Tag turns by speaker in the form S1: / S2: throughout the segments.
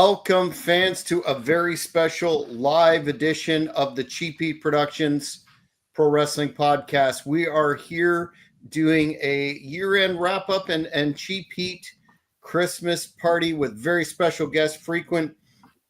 S1: Welcome, fans, to a very special live edition of the Cheap Heat Productions Pro Wrestling Podcast. We are here doing a year-end wrap-up and Cheap Heat Christmas party with very special guests, frequent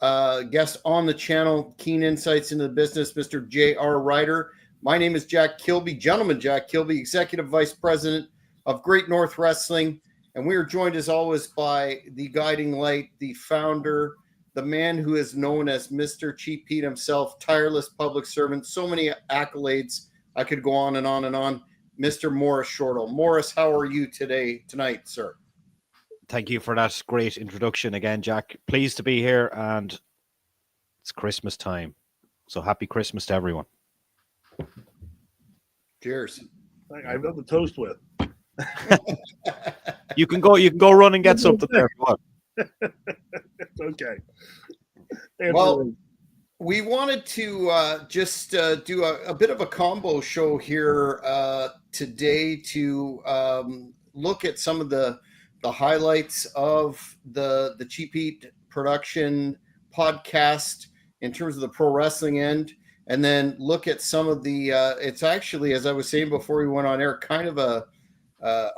S1: guest on the channel, keen insights into the business, Mr. J.R. Ryder. My name is Jack Kilby, Gentleman Jack Kilby, Executive Vice President of Great North Wrestling. And we are joined, as always, by the guiding light, the founder, the man who is known as Mr. Cheap Heat himself, tireless public servant, so many accolades. I could go on and on and on. Mr. Morris Shortle. Morris, how are you tonight, sir?
S2: Thank you for that great introduction again, Jack. Pleased to be here, and it's Christmas time. So happy Christmas to everyone.
S1: Cheers.
S3: I have nothing to toast with.
S2: You can go run and get something there if you want.
S3: It's okay.
S1: Well, we wanted to just do a bit of a combo show here today to look at some of the highlights of the Cheap Heat production podcast in terms of the pro wrestling end, and then look at some of the it's actually, as I was saying before we went on air, kind of a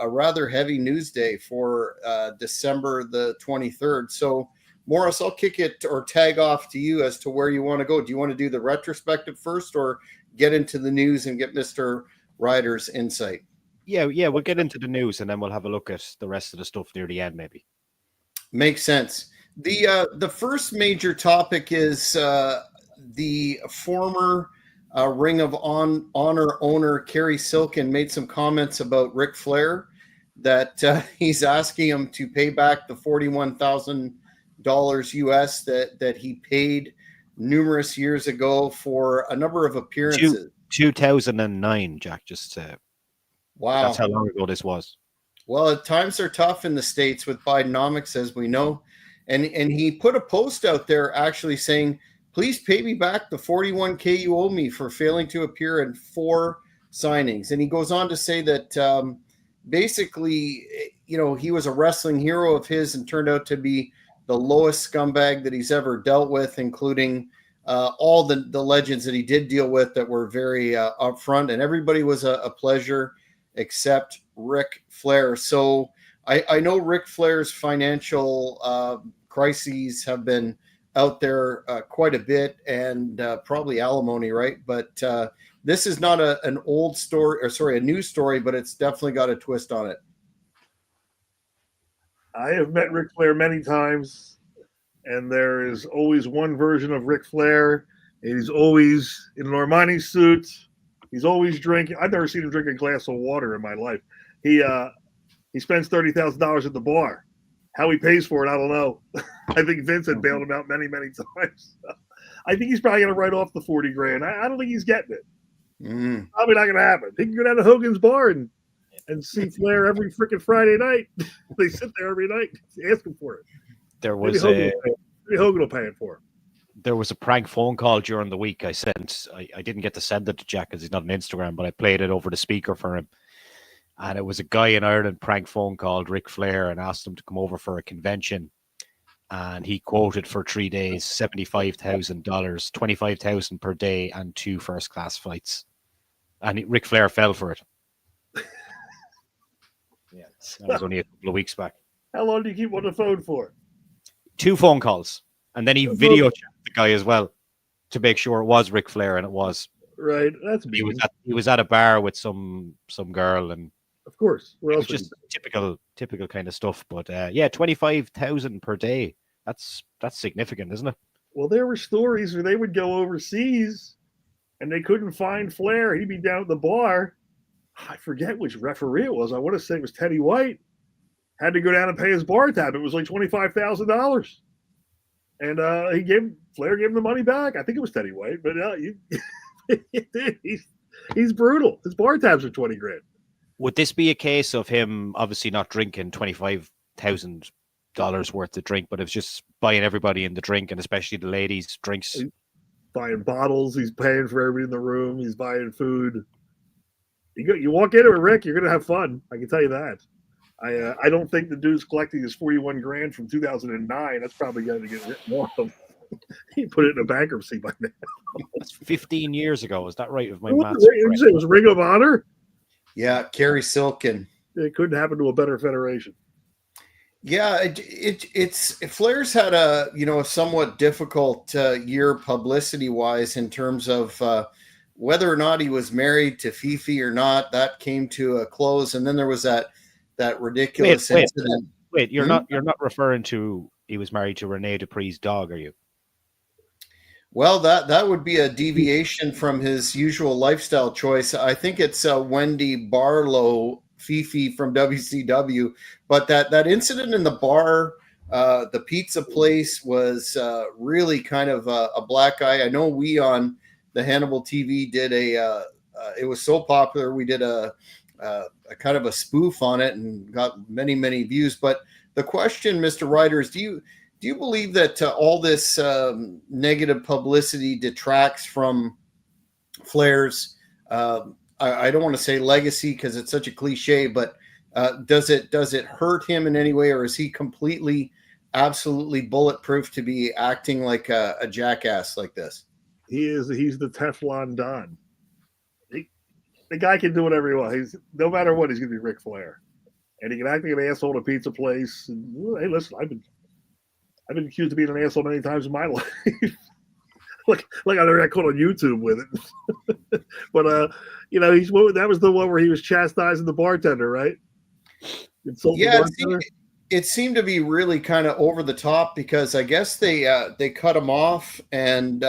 S1: rather heavy news day for December the 23rd. So, Morris, I'll kick it or tag off to you as to where you want to go. Do you want to do the retrospective first or get into the news and get Mr. Ryder's insight?
S2: Yeah, we'll get into the news and then we'll have a look at the rest of the stuff near the end, maybe.
S1: Makes sense. The first major topic is the former Ring of Honor owner Kerry Silkin made some comments about Ric Flair, that he's asking him to pay back the $41,000 US that he paid numerous years ago for a number of appearances.
S2: 2009, Jack, just
S1: wow.
S2: That's how long ago this was.
S1: Well, times are tough in the States with Bidenomics, as we know. And he put a post out there actually saying, please pay me back the $41K you owe me for failing to appear in 4 signings. And he goes on to say that basically, he was a wrestling hero of his and turned out to be the lowest scumbag that he's ever dealt with, including all the legends that he did deal with that were very upfront. And everybody was a pleasure except Ric Flair. So I know Ric Flair's financial crises have been out there quite a bit, and probably alimony, right? But this is not an old story, a new story, but it's definitely got a twist on it.
S3: I have met Ric Flair many times, and there is always one version of Ric Flair. He's always in an Armani suit. He's always drinking. I've never seen him drink a glass of water in my life. He spends $30,000 at the bar. How he pays for it, I don't know. I think Vince had bailed him out many, many times. I think he's probably going to write off the $40,000. I don't think he's getting it. Probably not going to happen. He can go down to Hogan's Bar and see Flair every freaking Friday night. They sit there every night, ask him for it.
S2: There was
S3: maybe Hogan will pay it for him.
S2: There was a prank phone call during the week I sent. I didn't get to send it to Jack because he's not on Instagram, but I played it over the speaker for him. And it was a guy in Ireland prank phone called Ric Flair and asked him to come over for a convention. And he quoted for 3 days, $75,000, $25,000 per day, and 2 first-class flights. And Ric Flair fell for it. Yeah, that was only a couple of weeks back.
S3: How long do you keep on the phone for?
S2: 2 phone calls. And then he video checked the guy as well to make sure it was Ric Flair, and it was.
S3: Right. That's
S2: he was at a bar with some girl, and
S3: of course,
S2: it was just typical kind of stuff. But yeah, $25,000 per day. That's significant, isn't it?
S3: Well, there were stories where they would go overseas and they couldn't find Flair. He'd be down at the bar. I forget which referee it was. I want to say it was Teddy White. Had to go down and pay his bar tab. It was like $25,000. And Flair gave him the money back. I think it was Teddy White, but he's brutal. His bar tabs are $20,000.
S2: Would this be a case of him obviously not drinking $25,000 worth of drink, but it was just buying everybody in the drink, and especially the ladies' drinks?
S3: He's buying bottles. He's paying for everybody in the room. He's buying food. You walk into it, Rick, you're going to have fun. I can tell you that. I don't think the dude's collecting his 41 grand from 2009. That's probably going to get written off. He put it in a bankruptcy by now.
S2: That's 15 years ago. Is that right? If my
S3: What
S2: maths
S3: did you say it was Ring of Honor?
S1: Yeah, Kerry Silkin.
S3: It couldn't happen to a better federation.
S1: Yeah, it's Flair's had a a somewhat difficult year publicity wise in terms of whether or not he was married to Fifi or not. That came to a close, and then there was that ridiculous incident.
S2: Wait, you're not referring to he was married to Rene Dupree's dog, are you?
S1: Well, that would be a deviation from his usual lifestyle choice. I think it's Wendy Barlow, Fifi from WCW. But that incident in the bar, the pizza place, was really kind of a black eye. I know we on the Hannibal TV did it was so popular, we did a kind of a spoof on it and got many views. But the question, Mr. Ryder, is do you believe that all this negative publicity detracts from Flair's, I don't want to say legacy because it's such a cliche, but does it hurt him in any way, or is he completely, absolutely bulletproof to be acting like a jackass like this?
S3: He's the Teflon Don. The guy can do whatever he wants. No matter what, he's going to be Ric Flair. And he can act like an asshole at a pizza place. And, well, hey, listen, I've been accused of being an asshole many times in my life. like I got caught on YouTube with it. But that was the one where he was chastising the bartender, right?
S1: It seemed to be really kind of over the top because I guess they cut him off and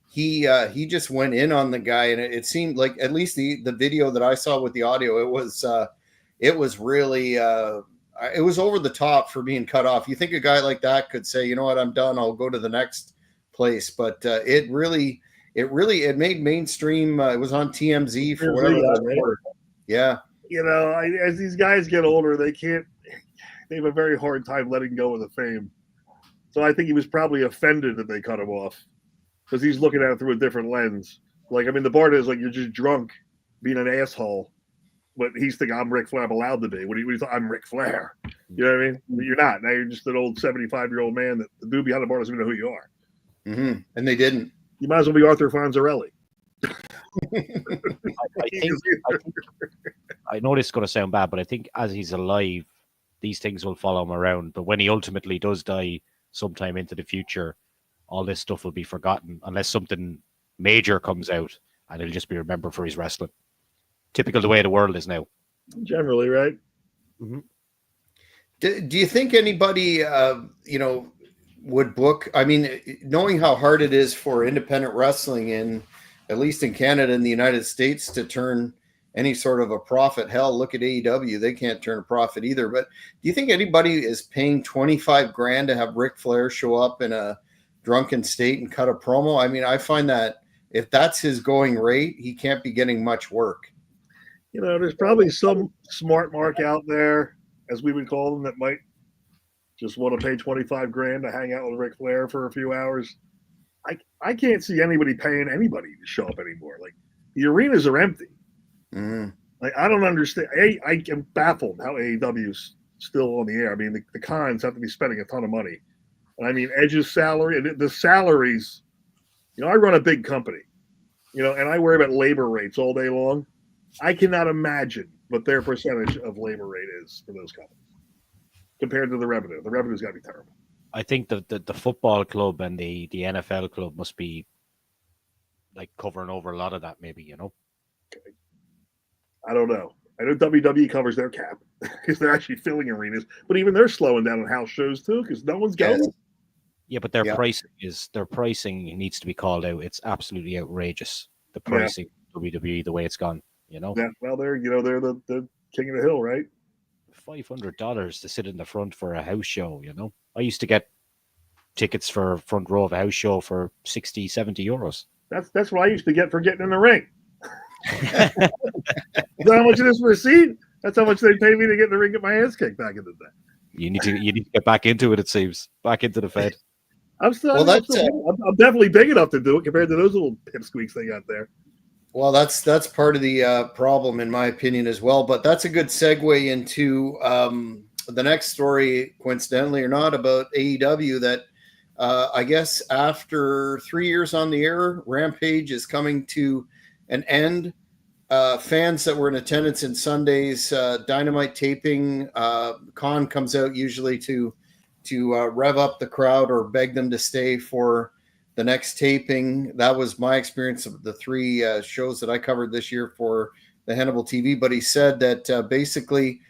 S1: he just went in on the guy, and it seemed like, at least the video that I saw with the audio, it was really it was over the top for being cut off. You think a guy like that could say, you know what, I'm done, I'll go to the next place, but it made mainstream. It was on TMZ for whatever that was. Yeah.
S3: As these guys get older, they have a very hard time letting go of the fame. So I think he was probably offended that they cut him off because he's looking at it through a different lens. Like, I mean, the bartender is like, you're just drunk being an asshole. But he's thinking, I'm Ric Flair, I'm allowed to be. What do you thought? I'm Ric Flair. You know what I mean? You're not. Now you're just an old 75-year-old man that the dude behind the bar doesn't even know who you are.
S1: Mm-hmm. And they didn't.
S3: You might as well be Arthur Fonzarelli.
S2: I know this is going to sound bad, but I think as he's alive, these things will follow him around. But when he ultimately does die sometime into the future, all this stuff will be forgotten unless something major comes out, and he'll just be remembered for his wrestling. Typical the way the world is now.
S3: Generally, right?
S2: Mm-hmm.
S1: Do you think anybody, would book? I mean, knowing how hard it is for independent wrestling at least in Canada and the United States, to turn any sort of a profit. Hell, look at AEW; they can't turn a profit either. But do you think anybody is paying $25,000 to have Ric Flair show up in a drunken state and cut a promo? I mean, I find that if that's his going rate, he can't be getting much work.
S3: There's probably some smart mark out there, as we would call them, that might just want to pay $25,000 to hang out with Ric Flair for a few hours. I can't see anybody paying anybody to show up anymore. Like, the arenas are empty.
S1: Mm-hmm.
S3: Like, I don't understand. I am baffled how AEW's still on the air. I mean, the cons have to be spending a ton of money. And I mean, Edge's salary, and the salaries, I run a big company, and I worry about labor rates all day long. I cannot imagine what their percentage of labor rate is for those companies compared to the revenue. The revenue's got to be terrible.
S2: I think the football club and the NFL club must be like covering over a lot of that, maybe,
S3: Okay. I don't know. I know WWE covers their cap because they're actually filling arenas, but even they're slowing down on house shows too because no one's going.
S2: Yeah, but their pricing needs to be called out. It's absolutely outrageous. The pricing WWE, the way it's gone. Yeah,
S3: well, they're the king of the hill, right?
S2: $500 to sit in the front for a house show. I used to get tickets for front row of a house show for 60, 70 euros.
S3: That's what I used to get for getting in the ring. Is that how much it is for a seat? That's how much they pay me to get in the ring, get my ass kicked back in the day.
S2: You need to get back into it. It seems back into the Fed.
S3: I'm definitely big enough to do it compared to those little pipsqueaks they got there.
S1: Well, that's part of the problem, in my opinion, as well. But that's a good segue into the next story, coincidentally or not, about AEW. That I guess after 3 years on the air, Rampage is coming to an end. Fans that were in attendance in Sunday's Dynamite taping, Khan comes out usually to rev up the crowd or beg them to stay for the next taping. That was my experience of the three shows that I covered this year for the Hannibal TV. But he said that basically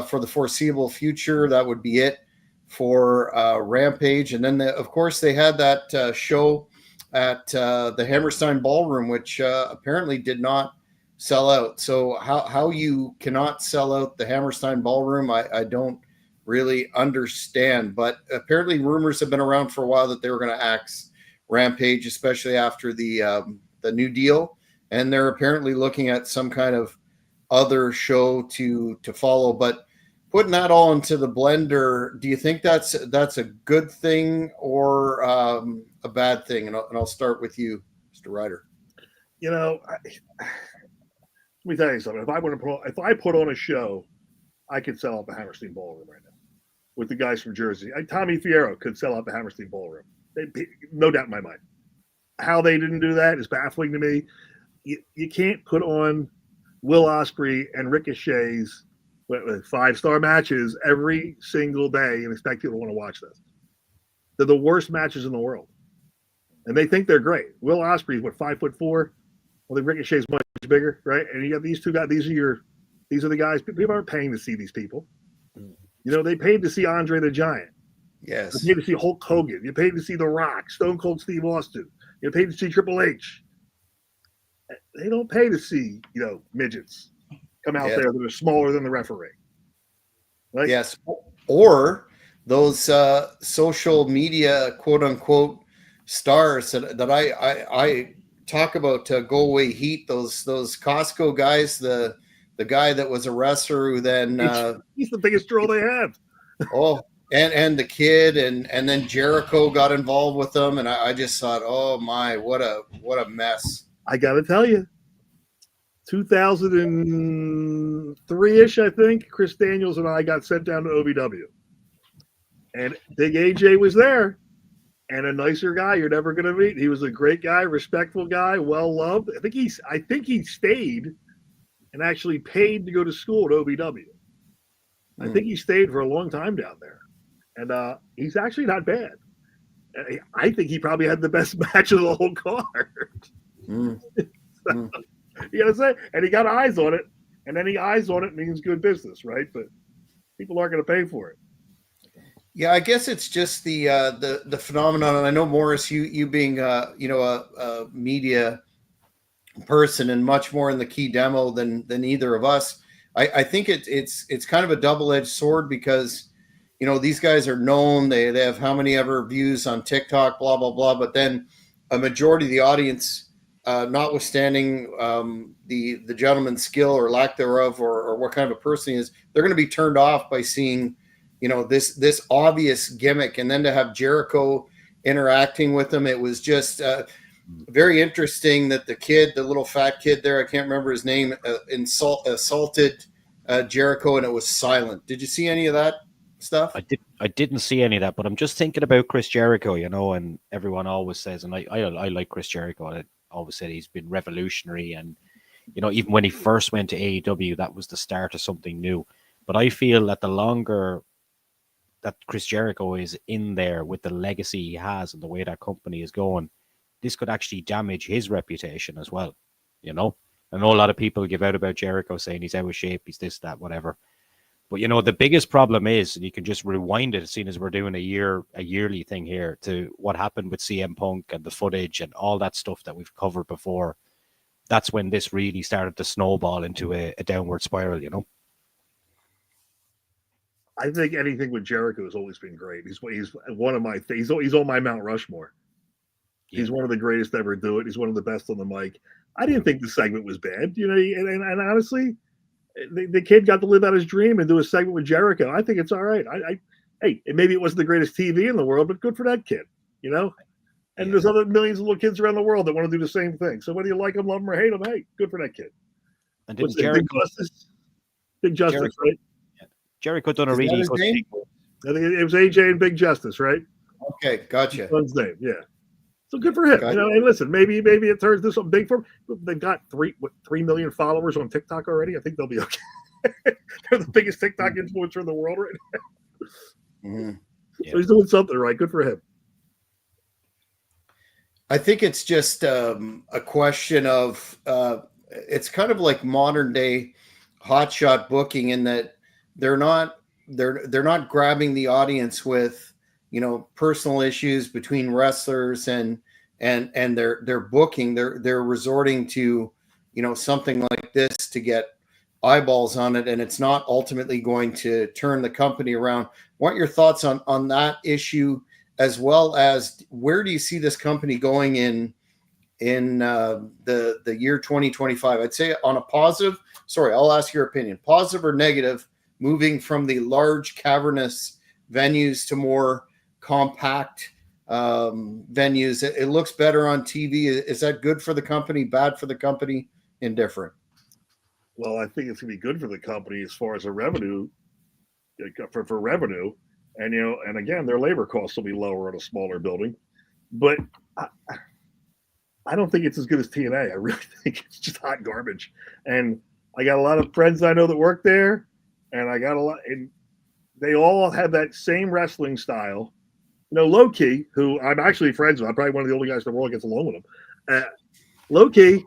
S1: for the foreseeable future, that would be it for Rampage. And then, of course, they had that show at the Hammerstein Ballroom, which apparently did not sell out. So how you cannot sell out the Hammerstein Ballroom, I don't really understand. But apparently rumors have been around for a while that they were going to axe Rampage, especially after the new deal, and they're apparently looking at some kind of other show to follow. But putting that all into the blender, do you think that's a good thing or a bad thing? And I'll start with you, Mr. Ryder.
S3: You know, let me tell you something. If I put on a show, I could sell out the Hammerstein Ballroom right now with the guys from Jersey. Tommy Fierro could sell out the Hammerstein Ballroom. No doubt in my mind. How they didn't do that is baffling to me. You can't put on Will Ospreay and Ricochet's 5-star matches every single day and expect people to want to watch this. They're the worst matches in the world, and they think they're great. Will Ospreay's 5'4". Well, the Ricochet's much bigger, right? And you got these two guys. These are the guys. People aren't paying to see these people. You know, they paid to see Andre the Giant.
S1: Yes.
S3: You paid to see Hulk Hogan. You paid to see The Rock, Stone Cold Steve Austin. You paid to see Triple H. They don't pay to see, midgets come out there that are smaller than the referee. Right?
S1: Yes. Or those social media, quote unquote, stars that I talk about Go Away Heat, those Costco guys, the guy that was a wrestler who then
S3: he's the biggest draw they have.
S1: And the kid and then Jericho got involved with them, and I just thought, oh my, what a mess. I
S3: gotta tell you, 2003-ish, I think, Chris Daniels and I got sent down to OVW, and Big AJ was there, and a nicer guy you're never gonna meet. He was a great guy, respectful guy, well loved. I think he stayed and actually paid to go to school at OVW. I think he stayed for a long time down there. And he's actually not bad. I think he probably had the best match of the whole card. You gotta say, and he got eyes on it, and any eyes on it means good business, right? But people aren't going to pay for it.
S1: Yeah, I guess it's just the phenomenon. And I know, Morris, you being a media person and much more in the key demo than either of us. I think it's kind of a double-edged sword because these guys are known. They have how many ever views on TikTok, blah, blah, blah. But then a majority of the audience, notwithstanding the gentleman's skill or lack thereof or what kind of a person he is, they're going to be turned off by seeing, this obvious gimmick. And then to have Jericho interacting with them, it was just very interesting that the little fat kid there, I can't remember his name, assaulted Jericho, and it was silent. Did you see any of that stuff?
S2: I didn't see any of that, but I'm just thinking about Chris Jericho, and everyone always says, and I like Chris Jericho. I always said he's been revolutionary, and even when he first went to AEW, that was the start of something new. But I feel that the longer that Chris Jericho is in there with the legacy he has and the way that company is going, this could actually damage his reputation as well. I know a lot of people give out about Jericho saying he's out of shape, he's this, that, whatever. But the biggest problem is, and you can just rewind it, seeing as we're doing a yearly thing here, to what happened with CM Punk and the footage and all that stuff that we've covered before. That's when this really started to snowball into a downward spiral.
S3: I think anything with Jericho has always been great. He's one of my he's on my Mount Rushmore. Yeah. He's one of the greatest to ever do it. He's one of the best on the mic. I didn't think the segment was bad, and honestly, the kid got to live out his dream and do a segment with Jericho. I think it's all right. Hey, maybe it wasn't the greatest TV in the world, but good for that kid. And there's other millions of little kids around the world that want to do the same thing. So whether you like them, love them, or hate them, hey, good for that kid.
S2: And
S3: What's
S2: didn't
S3: that, Big Justice, right?
S2: Jericho done a
S1: Is that
S2: really
S1: his
S2: good
S1: name?
S2: thing.
S3: I think it was AJ and Big Justice, right?
S1: Okay, gotcha.
S3: His son's name, yeah. So good for him.
S1: Gotcha.
S3: You know, and listen, maybe it turns into something big for him. They've got 3 million followers on TikTok already. I think they'll be okay. They're the biggest TikTok influencer in the world right now.
S1: Mm-hmm.
S3: So he's doing something right. Good for him.
S1: I think it's just a question of it's kind of like modern day hotshot booking in that they're not grabbing the audience with personal issues between wrestlers and their booking. They're resorting to something like this to get eyeballs on it, and it's not ultimately going to turn the company around. What are your thoughts on that issue, as well as where do you see this company going in the year 2025? I'd say on a positive. Sorry, I'll ask your opinion. Positive or negative, moving from the large cavernous venues to more compact venues. It looks better on TV. Is that good for the company? Bad for the company? Indifferent?
S3: Well, I think it's going to be good for the company as far as the revenue, for revenue, and and again, their labor costs will be lower in a smaller building. But I don't think it's as good as TNA. I really think it's just hot garbage. And I got a lot of friends I know that work there, and and they all have that same wrestling style. Low-Key, who I'm actually friends with, I'm probably one of the only guys in the world that gets along with him. Low-Key,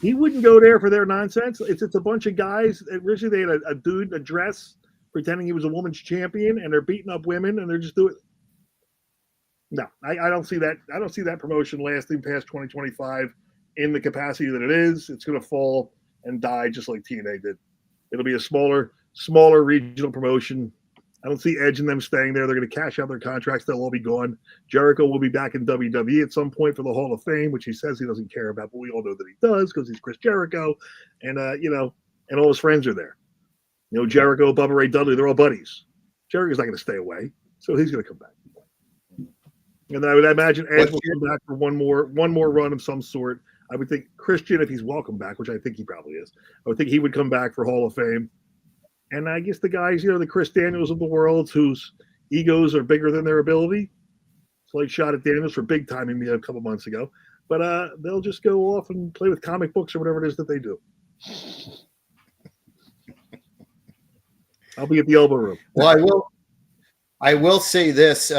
S3: he wouldn't go there for their nonsense. It's a bunch of guys. Originally, they had a dude in a dress pretending he was a woman's champion, and they're beating up women, and they're just doing. No, I don't see that. I don't see that promotion lasting past 2025 in the capacity that it is. It's going to fall and die just like TNA did. It'll be a smaller regional promotion. I don't see Edge and them staying there. They're going to cash out their contracts. They'll all be gone. Jericho will be back in WWE at some point for the Hall of Fame, which he says he doesn't care about, but we all know that he does because he's Chris Jericho, and and all his friends are there. Jericho, Bubba Ray Dudley, they're all buddies. Jericho's not going to stay away, so he's going to come back. And I would imagine Edge will come back for one more run of some sort. I would think Christian, if he's welcome back, which I think he probably is, I would think he would come back for Hall of Fame. And I guess the guys, the Chris Daniels of the world, whose egos are bigger than their ability. Slight shot at Daniels for big timing me a couple months ago. But they'll just go off and play with comic books or whatever it is that they do. I'll be at the elbow room.
S1: Well, I will say this,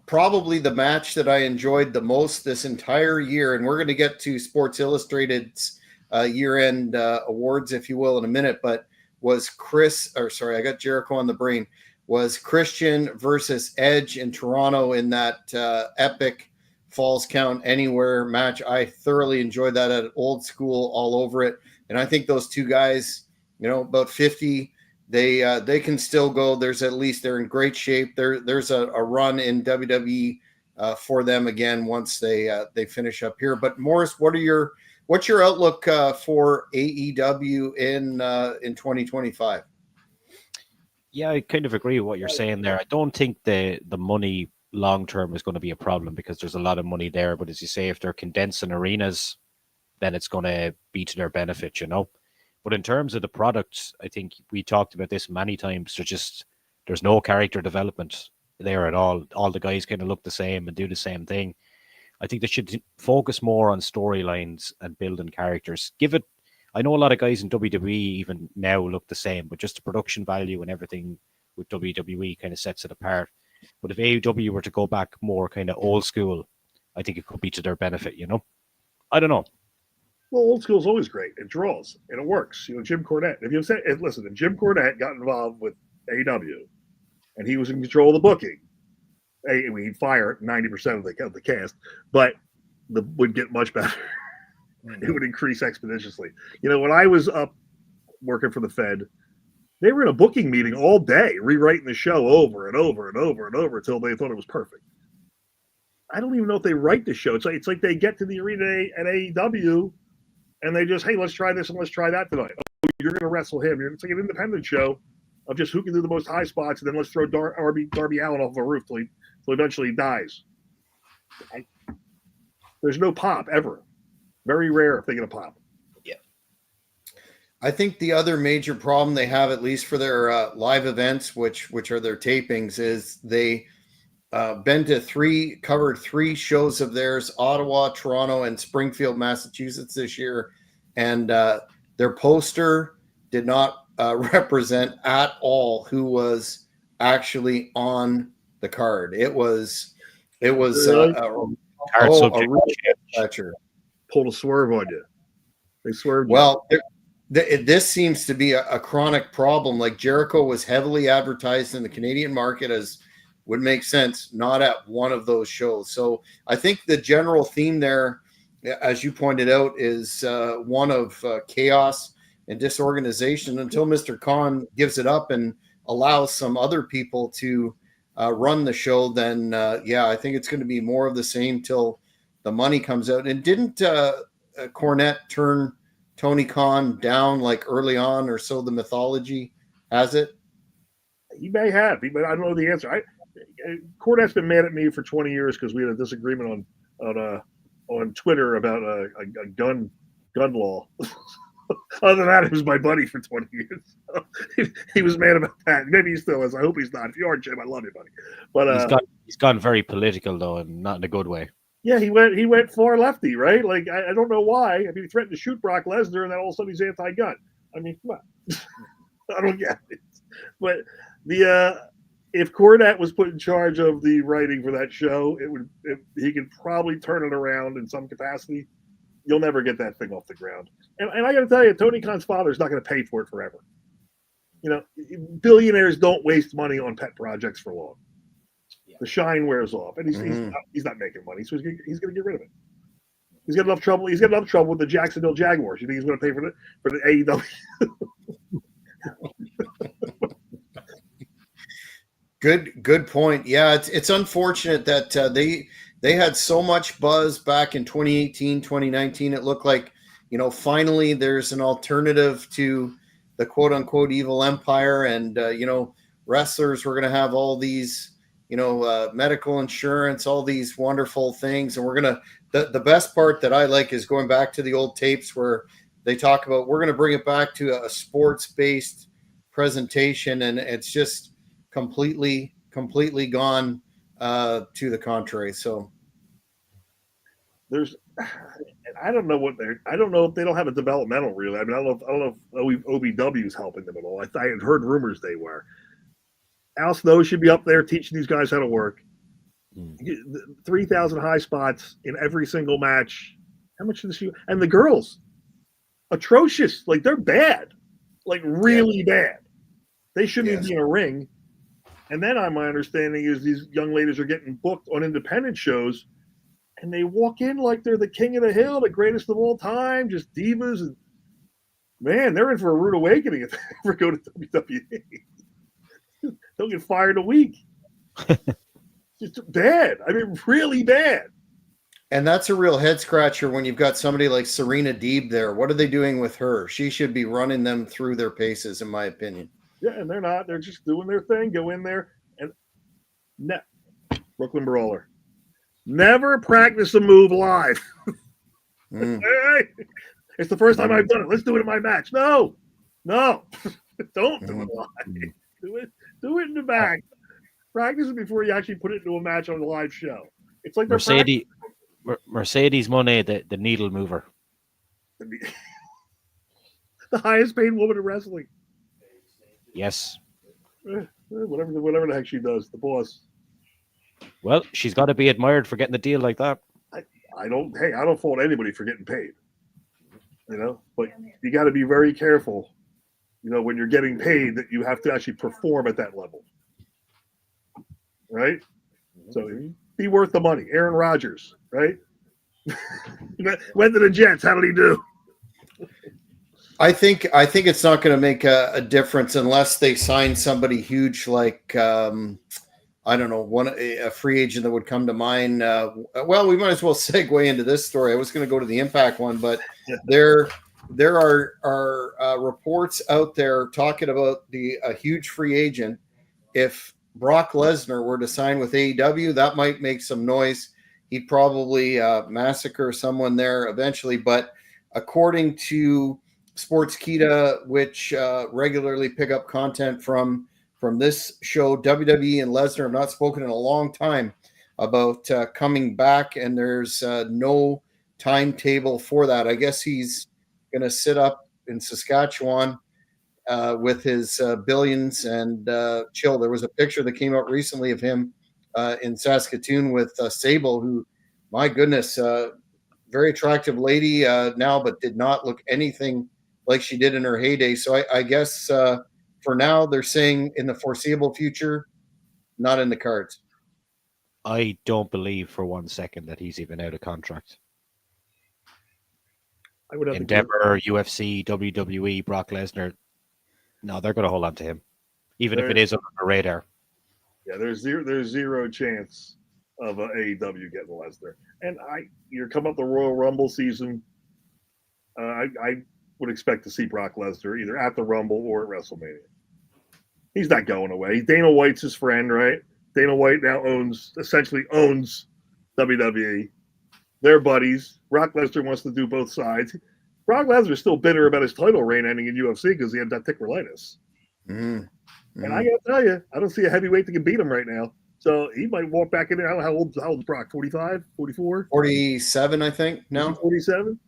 S1: probably the match that I enjoyed the most this entire year, and we're going to get to Sports Illustrated's year-end awards, if you will, in a minute, but was I got Jericho on the brain, was Christian versus Edge in Toronto in that epic Falls Count Anywhere match. I thoroughly enjoyed that at Old School all over it. And I think those two guys, about 50, they can still go. They're in great shape. There's a run in WWE for them again once they finish up here. But Morris, what's your outlook for AEW in 2025?
S2: Yeah, I kind of agree with what you're saying there. I don't think the money long term is going to be a problem because there's a lot of money there. But as you say, if they're condensing arenas, then it's going to be to their benefit, But in terms of the products, I think we talked about this many times. There's no character development there at all. All the guys kind of look the same and do the same thing. I think they should focus more on storylines and building characters. I know a lot of guys in WWE even now look the same, but just the production value and everything with WWE kind of sets it apart. But if AEW were to go back more kind of old school, I think it could be to their benefit, I don't know.
S3: Well, old school is always great. It draws and it works. Jim Cornette. If Jim Cornette got involved with AEW and he was in control of the booking, he'd fire 90% of the cast, but would get much better. It would increase exponentially. When I was up working for the Fed, they were in a booking meeting all day, rewriting the show over and over and over and over until they thought it was perfect. I don't even know if they write the show. It's like they get to the arena at AEW and they just, hey, let's try this and let's try that tonight. Oh, you're going to wrestle him. It's like an independent show of just who can do the most high spots, and then let's throw Darby Allin off of a roof till eventually he dies. There's no pop ever. Very rare if they get a pop.
S1: I think the other major problem they have, at least for their live events, which are their tapings, is they covered 3 shows of theirs: Ottawa, Toronto, and Springfield, Massachusetts this year, and their poster did not represent at all who was actually on the card. It was a real catcher.
S3: Pulled a swerve on you. They swerved.
S1: Well, this seems to be a chronic problem. Like, Jericho was heavily advertised in the Canadian market, as would make sense, not at one of those shows. So I think the general theme there, as you pointed out, is one of chaos and disorganization until Mr. Khan gives it up and allows some other people to run the show. Then, I think it's going to be more of the same till the money comes out. And didn't Cornette turn Tony Khan down like early on, or so the mythology has it?
S3: He may have. I don't know the answer. Cornette's been mad at me for 20 years because we had a disagreement on Twitter about a gun law. Other than that, he was my buddy for 20 years. He was mad about that. Maybe he still is. I hope he's not. If you are, Jim, I love you, buddy. But
S2: he's gone very political though, and not in a good way.
S3: Yeah, he went far lefty, right? Like, I don't know why. I mean, he threatened to shoot Brock Lesnar, and then all of a sudden he's anti-gun. I mean, come on. I don't get it. But if Cornette was put in charge of the writing for that show, he could probably turn it around in some capacity. You'll never get that thing off the ground. And I got to tell you, Tony Khan's father is not going to pay for it forever. You know, billionaires don't waste money on pet projects for long. The shine wears off, and he's not making money, so he's going to get rid of it. He's got enough trouble. He's got enough trouble with the Jacksonville Jaguars. You think he's going to pay for the
S1: AEW? Good point. Yeah, it's unfortunate that they had so much buzz back in 2018, 2019. It looked like, finally there's an alternative to the quote unquote evil empire, and wrestlers were going to have all these medical insurance, all these wonderful things. And we're going to, the best part that I like is going back to the old tapes where they talk about, we're going to bring it back to a sports-based presentation. And it's just completely gone to the contrary. So
S3: I don't know if they don't have a developmental really. I mean, I don't know if OBW is helping them at all. I had heard rumors they were. Al Snow should be up there teaching these guys how to work. 3,000 high spots in every single match. How much does she? And the girls, atrocious. Like, they're bad, like really bad. They shouldn't even be in a ring. And then my understanding is these young ladies are getting booked on independent shows, and they walk in like they're the king of the hill, the greatest of all time, just divas. And man, they're in for a rude awakening if they ever go to WWE. They'll get fired a week. It's bad. I mean, really bad.
S1: And that's a real head scratcher when you've got somebody like Serena Deeb there. What are they doing with her? She should be running them through their paces, in my opinion.
S3: Yeah, and they're not. They're just doing their thing. Go in there and Brooklyn Brawler. Never practice a move live. It's the first time I've done it. Let's do it in my match. No. Don't do it live. Do it in the back. Practice it before you actually put it into a match on a live show. It's like
S2: Mercedes Moné, the needle mover.
S3: The highest paid woman in wrestling.
S2: Yes.
S3: Whatever the heck she does, the boss.
S2: Well, she's got to be admired for getting a deal like that.
S3: I don't fault anybody for getting paid. But you got to be very careful. When you're getting paid, that you have to actually perform at that level. Right? So be worth the money. Aaron Rodgers, right? Went to the Jets. How did he do?
S1: I think it's not going to make a difference unless they sign somebody huge like I don't know, a free agent that would come to mind. Well, we might as well segue into this story. I was going to go to the Impact one, but there are reports out there talking about a huge free agent. If Brock Lesnar were to sign with AEW, that might make some noise. he'd probably massacre someone there eventually. But according to Sportskeeda, which regularly pick up content from this show, WWE and Lesnar have not spoken in a long time about coming back, and there's no timetable for that. I guess he's going to sit up in Saskatchewan with his billions and chill. There was a picture that came out recently of him in Saskatoon with Sable, who, my goodness, very attractive lady now, but did not look anything like she did in her heyday. So I guess for now, they're saying in the foreseeable future, not in the cards.
S2: I don't believe for 1 second that he's even out of contract.
S3: I would have
S2: Endeavor, UFC, WWE, Brock Lesnar. No, they're going to hold on to him, even if it is under the radar.
S3: Yeah, there's zero chance of AEW getting Lesnar. And you're coming up the Royal Rumble season. I would expect to see Brock Lesnar either at the Rumble or at WrestleMania. He's not going away. Dana White's his friend, right? Dana White now essentially owns WWE. They're buddies. Brock Lesnar wants to do both sides. Brock Lesnar's still bitter about his title reign ending in UFC because he had diverticulitis. And I got to tell you, I don't see a heavyweight that can beat him right now. So he might walk back in there. How old is Brock? 45? 44?
S1: 47, I think. No?
S3: 47?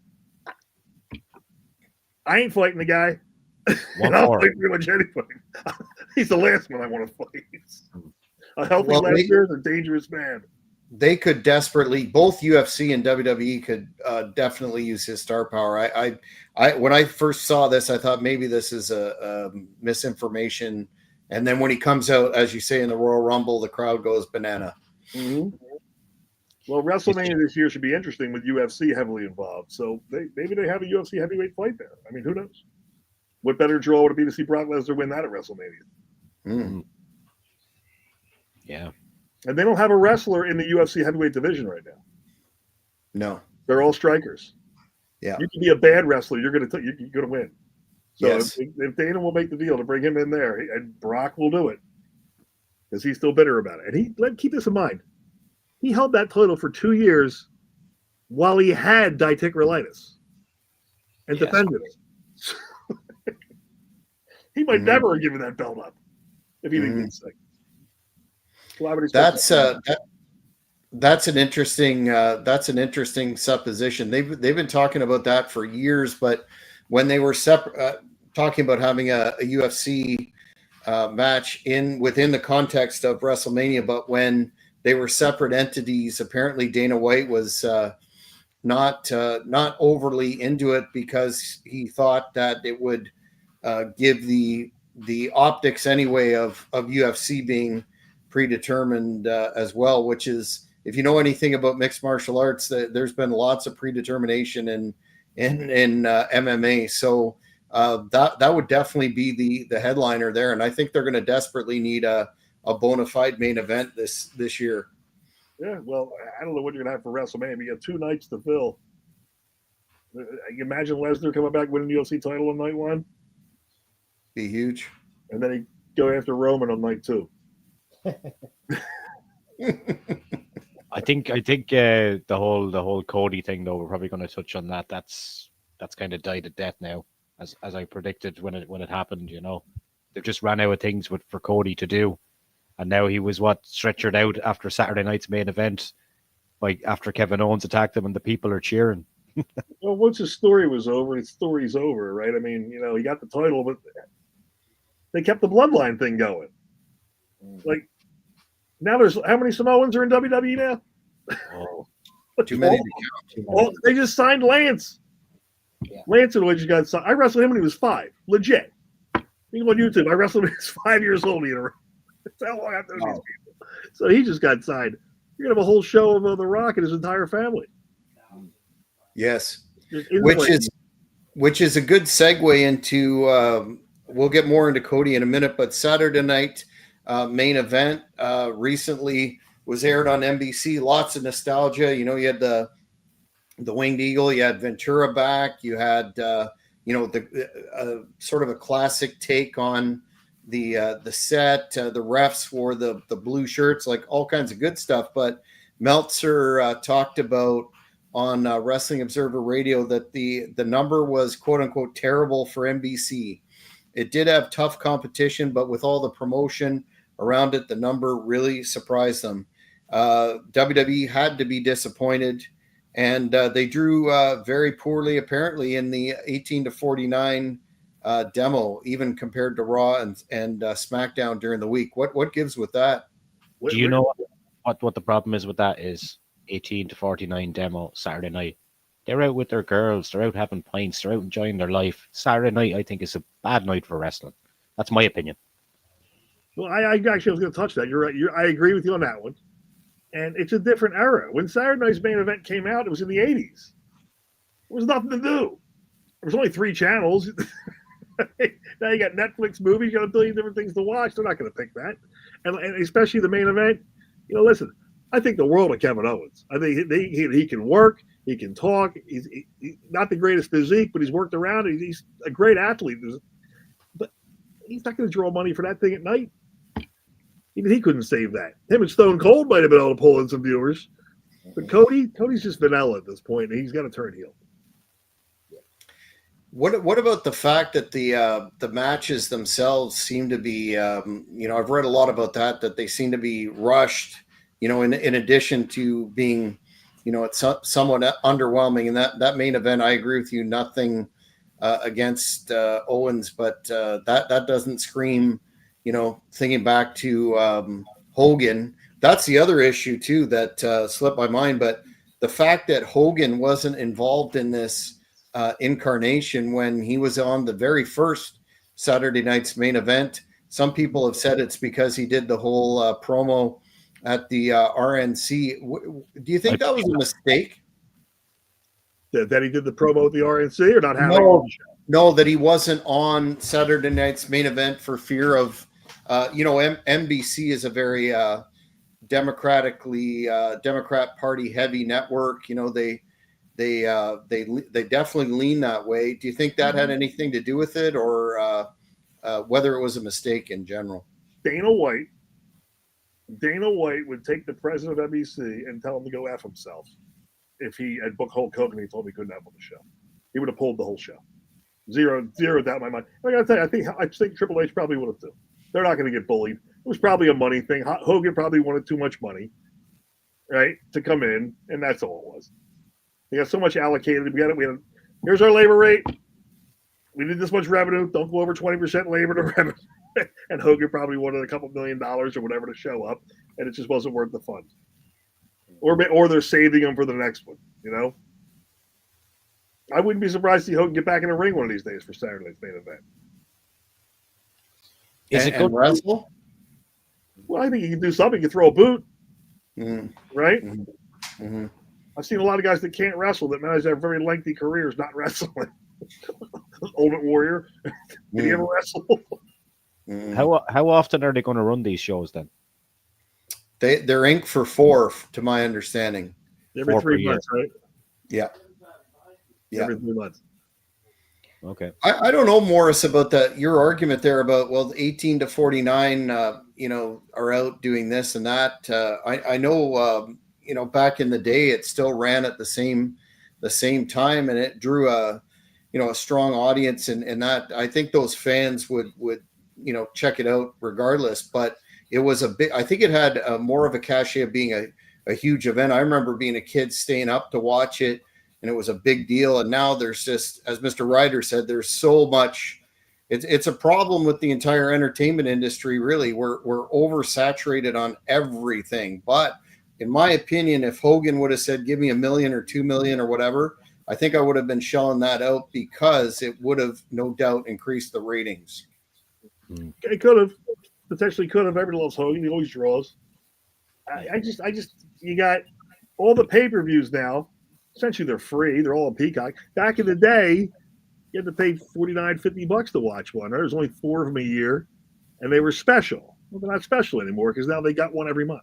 S3: I ain't fighting the guy. I'll fight pretty much anything. He's the last one I want to fight. A healthy Lesnar is a dangerous man.
S1: They could desperately, both UFC and WWE could definitely use his star power. I when I first saw this, I thought maybe this is a misinformation. And then when he comes out, as you say, in the Royal Rumble, the crowd goes banana.
S3: Mm-hmm. Well, WrestleMania this year should be interesting with UFC heavily involved. So maybe they have a UFC heavyweight fight there. I mean, who knows? What better draw would it be to see Brock Lesnar win that at WrestleMania?
S1: Mm.
S2: Yeah.
S3: And they don't have a wrestler in the UFC heavyweight division right now.
S1: No.
S3: They're all strikers.
S1: Yeah.
S3: You can be a bad wrestler. You're going to win. So
S1: yes.
S3: if Dana will make the deal to bring him in there, and Brock will do it because he's still bitter about it. And keep this in mind. He held that title for 2 years while he had diverticulitis and defended it. He might never have given that belt up if he didn't get sick. That's
S1: an interesting supposition. They've been talking about that for years, but when they were talking about having a UFC match within the context of WrestleMania, but when they were separate entities, apparently Dana White was not overly into it because he thought that it would give the optics anyway of UFC being predetermined as well, which is, if you know anything about mixed martial arts, there's been lots of predetermination in MMA. So that would definitely be the headliner there, and I think they're going to desperately need a bona fide main event this year.
S3: Yeah, well, I don't know what you're going to have for WrestleMania. You have 2 nights to fill. Imagine Lesnar coming back winning the UFC title on night 1.
S1: Be huge.
S3: And then he go after Roman on night 2.
S2: I think the whole Cody thing, though, we're probably going to touch on that. That's kind of died a death now, as I predicted when it happened. You know, they've just ran out of things for Cody to do, and now he was stretchered out after Saturday night's main event, after Kevin Owens attacked him, and the people are cheering.
S3: Well, once his story was over, his story's over, right? I mean, you know, he got the title, but they kept the bloodline thing going. Like, now there's how many Samoans are in WWE now?
S2: Oh,
S1: too many.
S3: Well, they just signed Lance.
S2: Yeah.
S3: Lance and just got signed. I wrestled him when he was 5. Legit. You go on YouTube. I wrestled him when he was 5 years old. That's how long I've known these people. So he just got signed. You're gonna have a whole show of The Rock and his entire family.
S1: Yes, which is a good segue into. We'll get more into Cody in a minute, but Saturday night main event recently was aired on NBC. Lots of nostalgia. You know, you had the Winged Eagle, you had Ventura back, you had the sort of a classic take on the set. The refs wore the blue shirts, like all kinds of good stuff. But Meltzer talked about on Wrestling Observer Radio that the number was quote unquote terrible for NBC. It did have tough competition, but with all the promotion around it, the number really surprised them. WWE had to be disappointed, and they drew very poorly, apparently, in the 18-49 demo, even compared to Raw and SmackDown during the week. What gives with that?
S2: Do you know what the problem is with that is 18-49 demo Saturday night. They're out with their girls. They're out having pints. They're out enjoying their life. Saturday night, I think, is a bad night for wrestling. That's my opinion.
S3: Well, I actually was going to touch that. You're right. I agree with you on that one. And it's a different era. When Saturday Night's Main Event came out, it was in the 80s. There was nothing to do. There was only 3 channels. Now you got Netflix movies. You got a billion different things to watch. They're not going to pick that. And especially the main event. Listen, I think the world of Kevin Owens. I think he can work. He can talk. He's not the greatest physique, but he's worked around. He's a great athlete. But he's not going to draw money for that thing at night. Even he couldn't save that. Him and Stone Cold might have been able to pull in some viewers. But Cody's just vanilla at this point, and he's got to turn heel.
S1: What about the fact that the matches themselves seem to be, I've read a lot about that they seem to be rushed, in addition to being, it's somewhat underwhelming. And that main event, I agree with you, nothing against Owens, but that doesn't scream, thinking back to Hogan. That's the other issue too that slipped my mind. But the fact that Hogan wasn't involved in this incarnation when he was on the very first Saturday Night's Main Event, some people have said it's because he did the whole promo at the RNC. Do you think that was a mistake?
S3: That he did the promo at the RNC or not having?
S1: No, that he wasn't on Saturday Night's Main Event for fear of, NBC is a very Democrat Party heavy network. They definitely lean that way. Do you think that had anything to do with it, or whether it was a mistake in general?
S3: Dana White would take the president of NBC and tell him to go F himself if he had booked Hulk Hogan and he told him he couldn't have on the show. He would have pulled the whole show. Zero doubt in my mind. I got to tell you, I think Triple H probably would have too. They're not going to get bullied. It was probably a money thing. Hogan probably wanted too much money, right, to come in, and that's all it was. We got so much allocated. We had here's our labor rate. We need this much revenue. Don't go over 20% labor to revenue. And Hogan probably wanted a couple $1 million or whatever to show up, and it just wasn't worth the fun. Or they're saving him for the next one. I wouldn't be surprised to see Hogan get back in the ring one of these days for Saturday's Main Event.
S1: Is it good wrestle?
S3: Well, I think he can do something. He can throw a boot, right?
S1: Mm-hmm.
S3: I've seen a lot of guys that can't wrestle that manage to have very lengthy careers not wrestling. Ultimate Warrior. Did he ever wrestle?
S2: How often are they going to run these shows then?
S1: They're inked for 4, to my understanding.
S3: Every 3 months, right?
S1: Yeah.
S3: Every 3 months.
S2: Okay.
S1: I don't know, Morris, about your argument there about 18-49, are out doing this and that. I know. Back in the day, it still ran at the same time, and it drew a strong audience, and that I think those fans would check it out regardless. But it was I think it had more of a cachet of being a huge event. I remember being a kid staying up to watch it, and it was a big deal. And now there's just, as Mr. Ryder said, there's so much. It's a problem with the entire entertainment industry. Really, we're oversaturated on everything, but in my opinion, if Hogan would have said, give me $1 million or $2 million or whatever, I think I would have been shelling that out because it would have no doubt increased the ratings.
S3: It could have. Potentially could have. Everybody loves Hogan. He always draws. I just, you got all the pay-per-views now. Essentially, they're free. They're all on Peacock. Back in the day, you had to pay $49, $50 to watch one. There's only 4 of them a year, and they were special. Well, they're not special anymore because now they got one every month.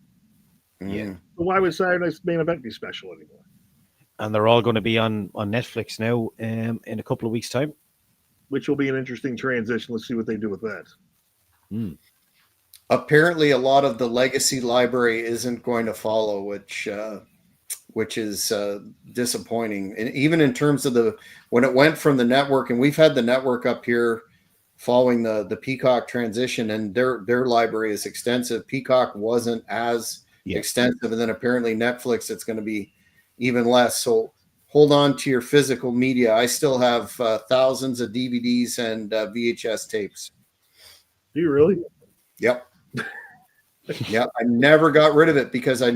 S2: Yeah.
S3: So why would Saturday Night's Main Event be special anymore?
S2: And they're all going to be on Netflix now in a couple of weeks' time.
S3: Which will be an interesting transition. Let's see what they do with that.
S1: Apparently, a lot of the legacy library isn't going to follow, which is disappointing. And even in terms of when it went from the network, and we've had the network up here following the Peacock transition, and their library is extensive. Peacock wasn't as extensive, and then apparently Netflix, it's going to be even less. So hold on to your physical media. I still have thousands of DVDs and VHS tapes.
S3: Do you really?
S1: Yep. Yeah, I never got rid of it because I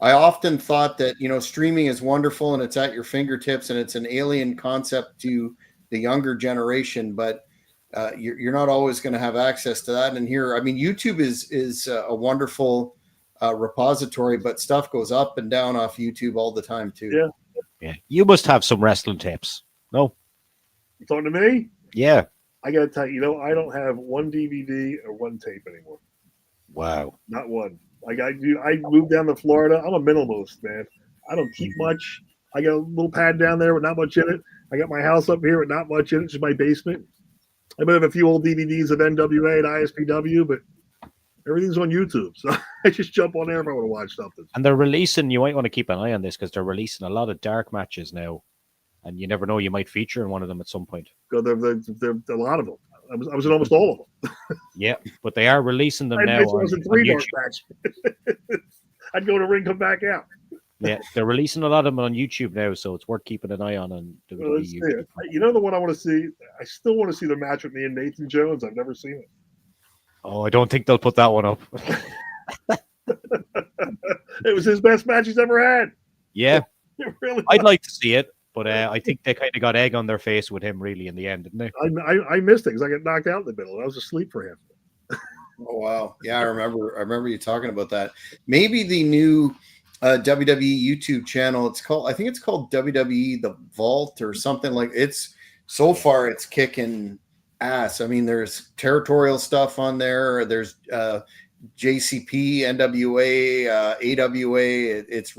S1: often thought that, streaming is wonderful and it's at your fingertips and it's an alien concept to the younger generation, but you're not always going to have access to that. And here, I mean, YouTube is a wonderful repository, but stuff goes up and down off YouTube all the time too.
S3: Yeah.
S2: Yeah. You must have some wrestling tapes. No?
S3: You talking to me?
S2: Yeah.
S3: I got to tell you, I don't have one DVD or one tape anymore.
S2: Wow.
S3: Not one. I moved down to Florida. I'm a minimalist, man. I don't keep much. I got a little pad down there with not much in it. I got my house up here with not much in it. It's just my basement. I might have a few old DVDs of NWA and ISPW, but everything's on YouTube. So I just jump on there if I want to watch something.
S2: And they're releasing, you might want to keep an eye on this because they're releasing a lot of dark matches now. And you never know, you might feature in one of them at some point.
S3: There are a lot of them. I was in almost all of them.
S2: Yeah, but they are releasing them now.
S3: I was in 3 dark matches. I'd go to ring, come back out.
S2: Yeah, they're releasing a lot of them on YouTube now, so it's worth keeping an eye on.
S3: Well, the one I want to see? I still want to see the match with me and Nathan Jones. I've never seen it.
S2: Oh, I don't think they'll put that one up.
S3: It was his best match he's ever had.
S2: Yeah,
S3: really
S2: I'd like to see it, but I think they kind of got egg on their face with him really in the end, didn't they?
S3: I missed it because I got knocked out in the middle. I was asleep for him.
S1: Oh wow, yeah, I remember you talking about that. Maybe the new WWE YouTube channel. I think it's called WWE The Vault or something like. So far it's kicking ass. I mean, there's territorial stuff on there. There's JCP, NWA, AWA. It's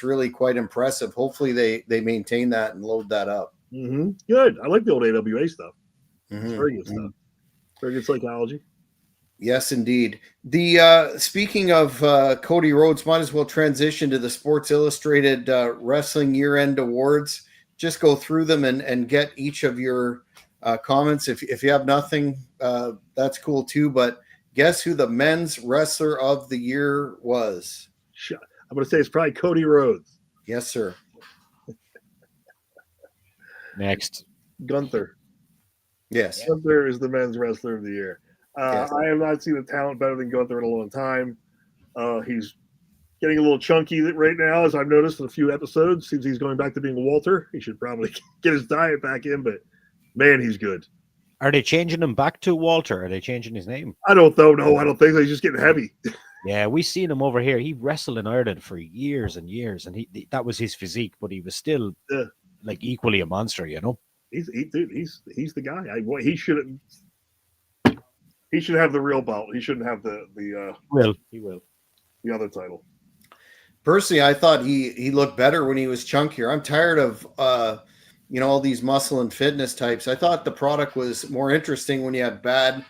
S1: really quite impressive. Hopefully they maintain that and load that up.
S3: Mm-hmm. Good. I like the old AWA stuff.
S1: Mm-hmm.
S3: It's very good stuff. Very good psychology.
S1: Yes, indeed. The speaking of Cody Rhodes, might as well transition to the Sports Illustrated Wrestling Year-End Awards. Just go through them and get each of your comments. If you have nothing, that's cool too. But guess who the Men's Wrestler of the Year was?
S3: I'm going to say it's probably Cody Rhodes.
S1: Yes, sir.
S2: Next.
S3: Gunther.
S1: Yes.
S3: Gunther is the Men's Wrestler of the Year.
S1: Yes.
S3: I have not seen a talent better than Gunther in a long time. He's getting a little chunky right now, as I've noticed in a few episodes. Seems he's going back to being Walter. He should probably get his diet back in, but man, he's good.
S2: Are they changing him back to Walter? Are they changing his name?
S3: I don't know. No, I don't think so. He's just getting heavy.
S2: Yeah, we seen him over here. He wrestled in Ireland for years and years, and that was his physique, but he was still like equally a monster, you know.
S3: He's the guy. He should have the real belt. He shouldn't have the
S2: He will.
S3: The other title.
S1: Personally, I thought he looked better when he was chunkier. I'm tired of all these muscle and fitness types. I thought the product was more interesting when you had bad,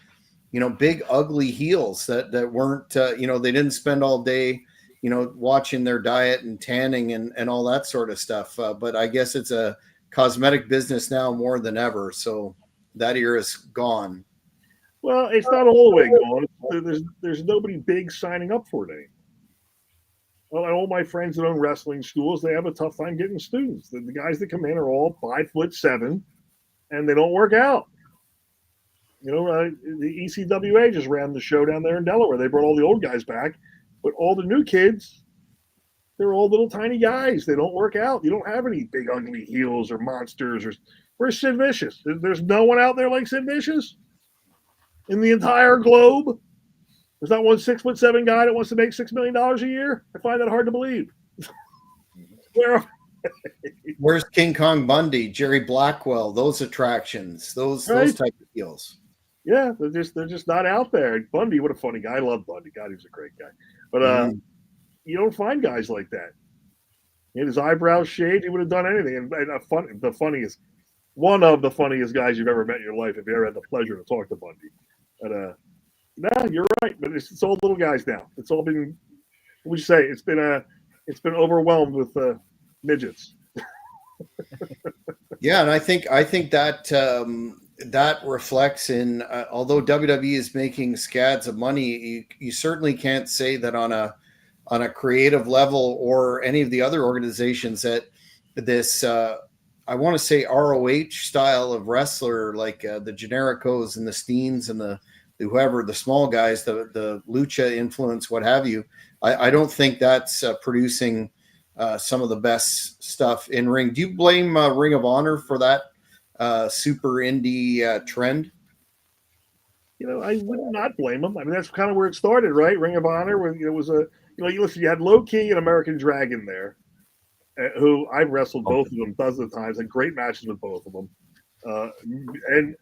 S1: big ugly heels that weren't they didn't spend all day watching their diet and tanning and all that sort of stuff. But I guess it's a cosmetic business now more than ever. So that era is gone.
S3: Well, it's not all the way gone. There's nobody big signing up for it anymore. Well, all my friends that own wrestling schools, they have a tough time getting students. The guys that come in are all 5'7", and they don't work out. The ECWA just ran the show down there in Delaware. They brought all the old guys back, but all the new kids, they're all little tiny guys. They don't work out. You don't have any big ugly heels or monsters. Where's Sid Vicious? There's no one out there like Sid Vicious in the entire globe. There's not one 6'7" guy that wants to make $6 million a year. I find that hard to believe.
S1: Where's King Kong Bundy, Jerry Blackwell, those attractions, those type of deals?
S3: Yeah, they're just not out there. Bundy, what a funny guy. I love Bundy. God, he was a great guy. But you don't find guys like that. He had his eyebrows shaved. He would have done anything. And one of the funniest guys you've ever met in your life, if you ever had the pleasure to talk to Bundy. But No, you're right, but it's all little guys now. It's all been. What would you say? It's been overwhelmed with midgets.
S1: Yeah, and I think that that reflects in although WWE is making scads of money, you certainly can't say that on a creative level or any of the other organizations that this I want to say ROH style of wrestler like the Genericos and the Steens and the whoever, the small guys, the lucha influence, what have you. I don't think that's producing some of the best stuff in ring. Do you blame Ring of Honor for that super indie trend?
S3: I would not blame them. I mean, that's kind of where it started, right? Ring of Honor, where it was you had Low Key and American Dragon there, who I've wrestled both of them dozens of times, had great matches with both of them. And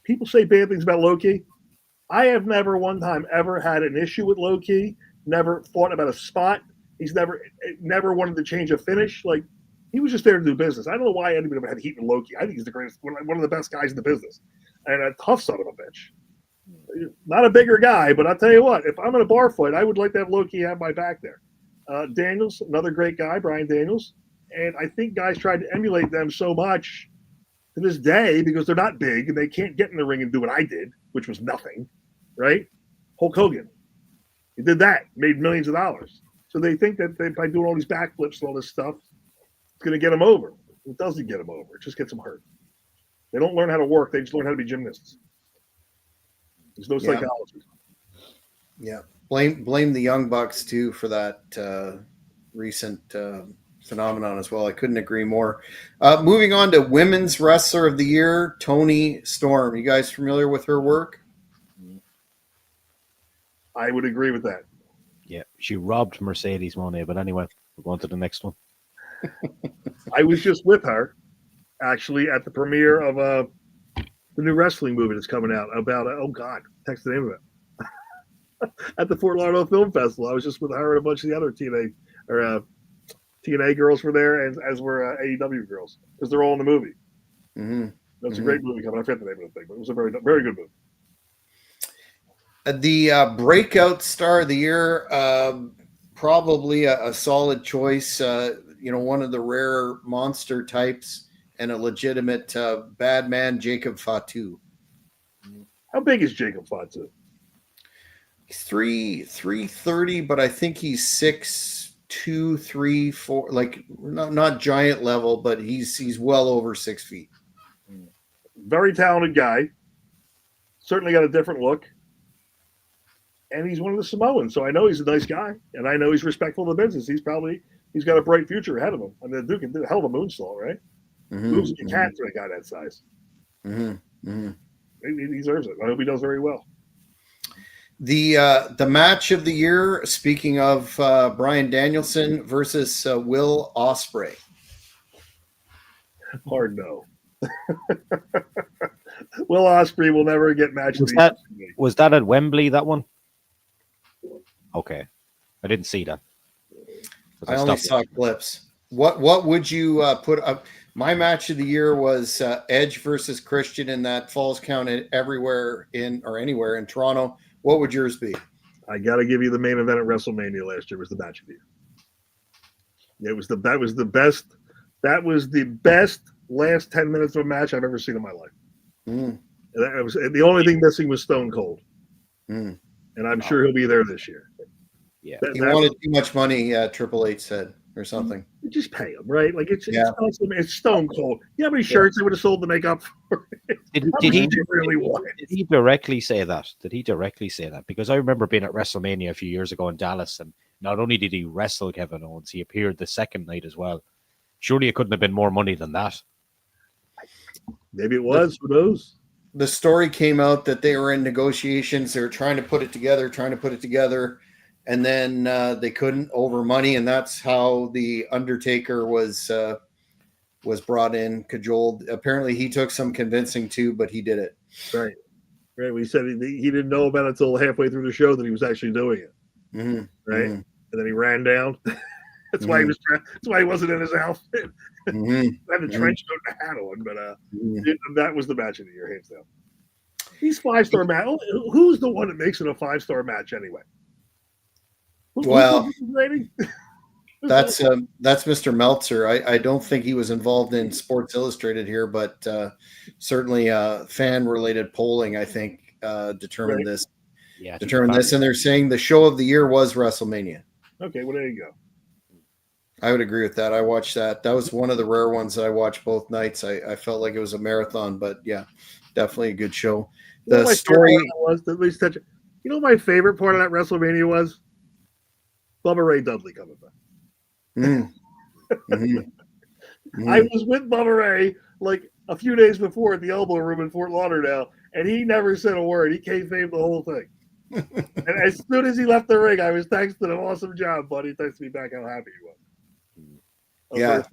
S3: people say bad things about Low Key. I have never one time ever had an issue with Low Key. Never fought about a spot. He's never wanted to change a finish. Like, he was just there to do business. I don't know why anybody ever had heat in Low Key. I think he's the greatest, one of the best guys in the business, and a tough son of a bitch. Not a bigger guy, but I'll tell you what. If I'm in a bar fight, I would like to have Low Key have my back there. Daniels, another great guy, Brian Daniels, and I think guys tried to emulate them so much to this day because they're not big and they can't get in the ring and do what I did, which was nothing, right? Hulk Hogan, he did that, made millions of dollars. So they think that by doing all these backflips and all this stuff, it's going to get them over. It doesn't get them over. It just gets them hurt. They don't learn how to work. They just learn how to be gymnasts. There's no psychology.
S1: Yeah. Blame the Young Bucks, too, for that recent phenomenon as well. I couldn't agree more. Moving on to Women's Wrestler of the Year, Toni Storm. You guys familiar with her work?
S3: I would agree with that.
S2: Yeah, she robbed Mercedes Moné, but anyway, we'll go on to the next one.
S3: I was just with her, actually, at the premiere of the new wrestling movie that's coming out about, oh God, text the name of it. At the Fort Lauderdale Film Festival. I was just with her and a bunch of the other TNA girls were there, as were AEW girls, because they're all in the movie.
S1: Mm-hmm.
S3: That's a great movie coming. I forget the name of the thing, but it was a very, very good movie.
S1: The breakout star of the year, probably a solid choice. One of the rare monster types and a legitimate bad man, Jacob Fatu.
S3: How big is Jacob Fatu?
S1: He's 330, but I think he's 6'2", 3, 4, like not giant level, but he's well over 6 feet.
S3: Very talented guy. Certainly got a different look. And he's one of the Samoans, so I know he's a nice guy, and I know he's respectful of the business. He's got a bright future ahead of him. I mean, the dude can do a hell of a moonsault, right? Moves like a cat for a guy that size. He deserves it. I hope he does very well.
S1: The match of the year, speaking of Bryan Danielson versus Will Ospreay.
S3: Hard no. Will Ospreay will never get match of the year.
S2: Was that at Wembley, that one? Okay. I didn't see that.
S1: I only saw clips. What would you put up? My match of the year was Edge versus Christian in that Falls Count anywhere in Toronto. What would yours be?
S3: I got to give you the main event at WrestleMania last year was the match of the year. That was the best. That was the best last 10 minutes of a match I've ever seen in my life. That was the only thing missing was Stone Cold, and I'm sure he'll be there this year.
S2: Yeah,
S1: he wanted too much money. Triple H said, or something.
S3: Just pay him, right? Like it's Stone Cold. You know how many shirts they would have sold to make up for it?
S2: Did he directly say that? Did he directly say that? Because I remember being at WrestleMania a few years ago in Dallas, and not only did he wrestle Kevin Owens, he appeared the second night as well. Surely it couldn't have been more money than that.
S3: Maybe it was. Who knows?
S1: The story came out that they were in negotiations. They were trying to put it together, and then they couldn't over money, and that's how the Undertaker was brought in, cajoled. Apparently, he took some convincing too, but he did it.
S3: Right. We said he didn't know about it until halfway through the show that he was actually doing it. Right, and then he ran down. That's why he was. That's why he wasn't in his outfit. Had a trench coat and a hat on, but that was the match of the year, hands down. These 5-star match. Who's the one that makes it a 5-star match anyway?
S1: Well,
S3: who's rating?
S1: that's Mr. Meltzer. I don't think he was involved in Sports Illustrated here, but certainly fan-related polling, I think, determined
S3: Right.
S1: this.
S2: Yeah,
S1: Determined this, and they're saying the show of the year was WrestleMania.
S3: Okay, well there you go.
S1: I would agree with that. I watched that. That was one of the rare ones that I watched both nights. I felt like it was a marathon, but yeah, definitely a good show. The story
S3: was at least touch. You know, my favorite part of that WrestleMania was Bubba Ray Dudley coming back. I was with Bubba Ray like a few days before at the Elbow Room in Fort Lauderdale, and he never said a word. He kayfabed the whole thing. And as soon as he left the ring, I was texting him, "Awesome job, buddy." He texted me back how happy he was.
S1: Yeah.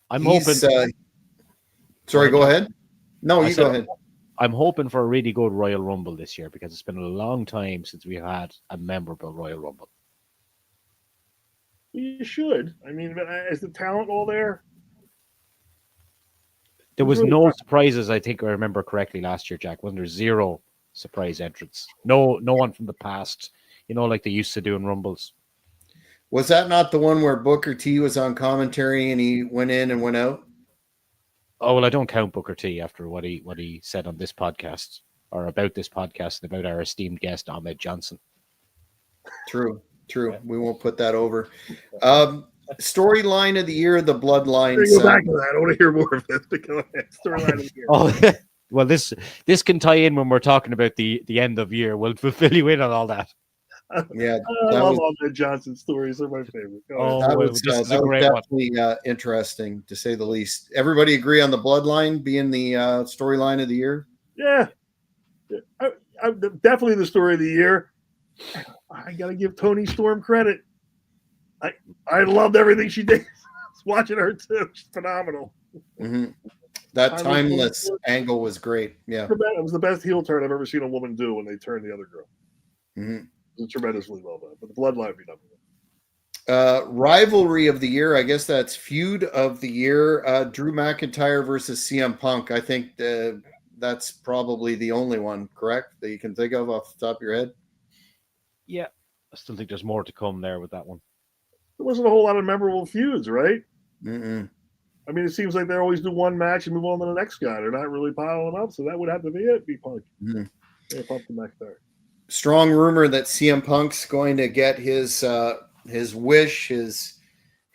S2: I'm hoping.
S1: Sorry, go ahead. No, you go ahead.
S2: I'm hoping for a really good Royal Rumble this year because it's been a long time since we had a memorable Royal Rumble.
S3: You should. I mean, is the talent all there?
S2: There was no surprises, I think I remember correctly last year, Jack. Wasn't there? Zero surprise entrants. No one from the past, like they used to do in Rumbles.
S1: Was that not the one where Booker T was on commentary and he went in and went out?
S2: Oh, well, I don't count Booker T after what he said on this podcast or about this podcast and about our esteemed guest, Ahmed Johnson.
S1: True. We won't put that over. Storyline of the year, the Bloodlines.
S3: Go back to that. I want to hear more of this. Go ahead. Storyline of the year.
S2: Oh, well, this can tie in when we're talking about the end of year. We'll fill you in on all that.
S1: Yeah,
S3: I love Ahmed Johnson stories. They're my favorite.
S1: That was definitely interesting, to say the least. Everybody agree on the Bloodline being the storyline of the year?
S3: Yeah. Definitely the story of the year. I got to give Toni Storm credit. I loved everything she did. Watching her too, she's phenomenal.
S1: Mm-hmm. That timeless angle was great. Yeah,
S3: it was the best heel turn I've ever seen a woman do when they turned the other girl.
S1: Mm-hmm.
S3: It was tremendously well done. But the Bloodline be done.
S1: Rivalry of the year, I guess that's feud of the year. Drew McIntyre versus CM Punk. I think that's probably the only one, correct, that you can think of off the top of your head?
S2: Yeah, I still think there's more to come there with that one.
S3: There wasn't a whole lot of memorable feuds, right?
S1: Mm-mm.
S3: I mean, it seems like they always do one match and move on to the next guy. They're not really piling up, so that would have to be it. Be Punk.
S1: Mm-hmm.
S3: Yeah, Punk the next there.
S1: Strong rumor that CM Punk's going to get his wish, his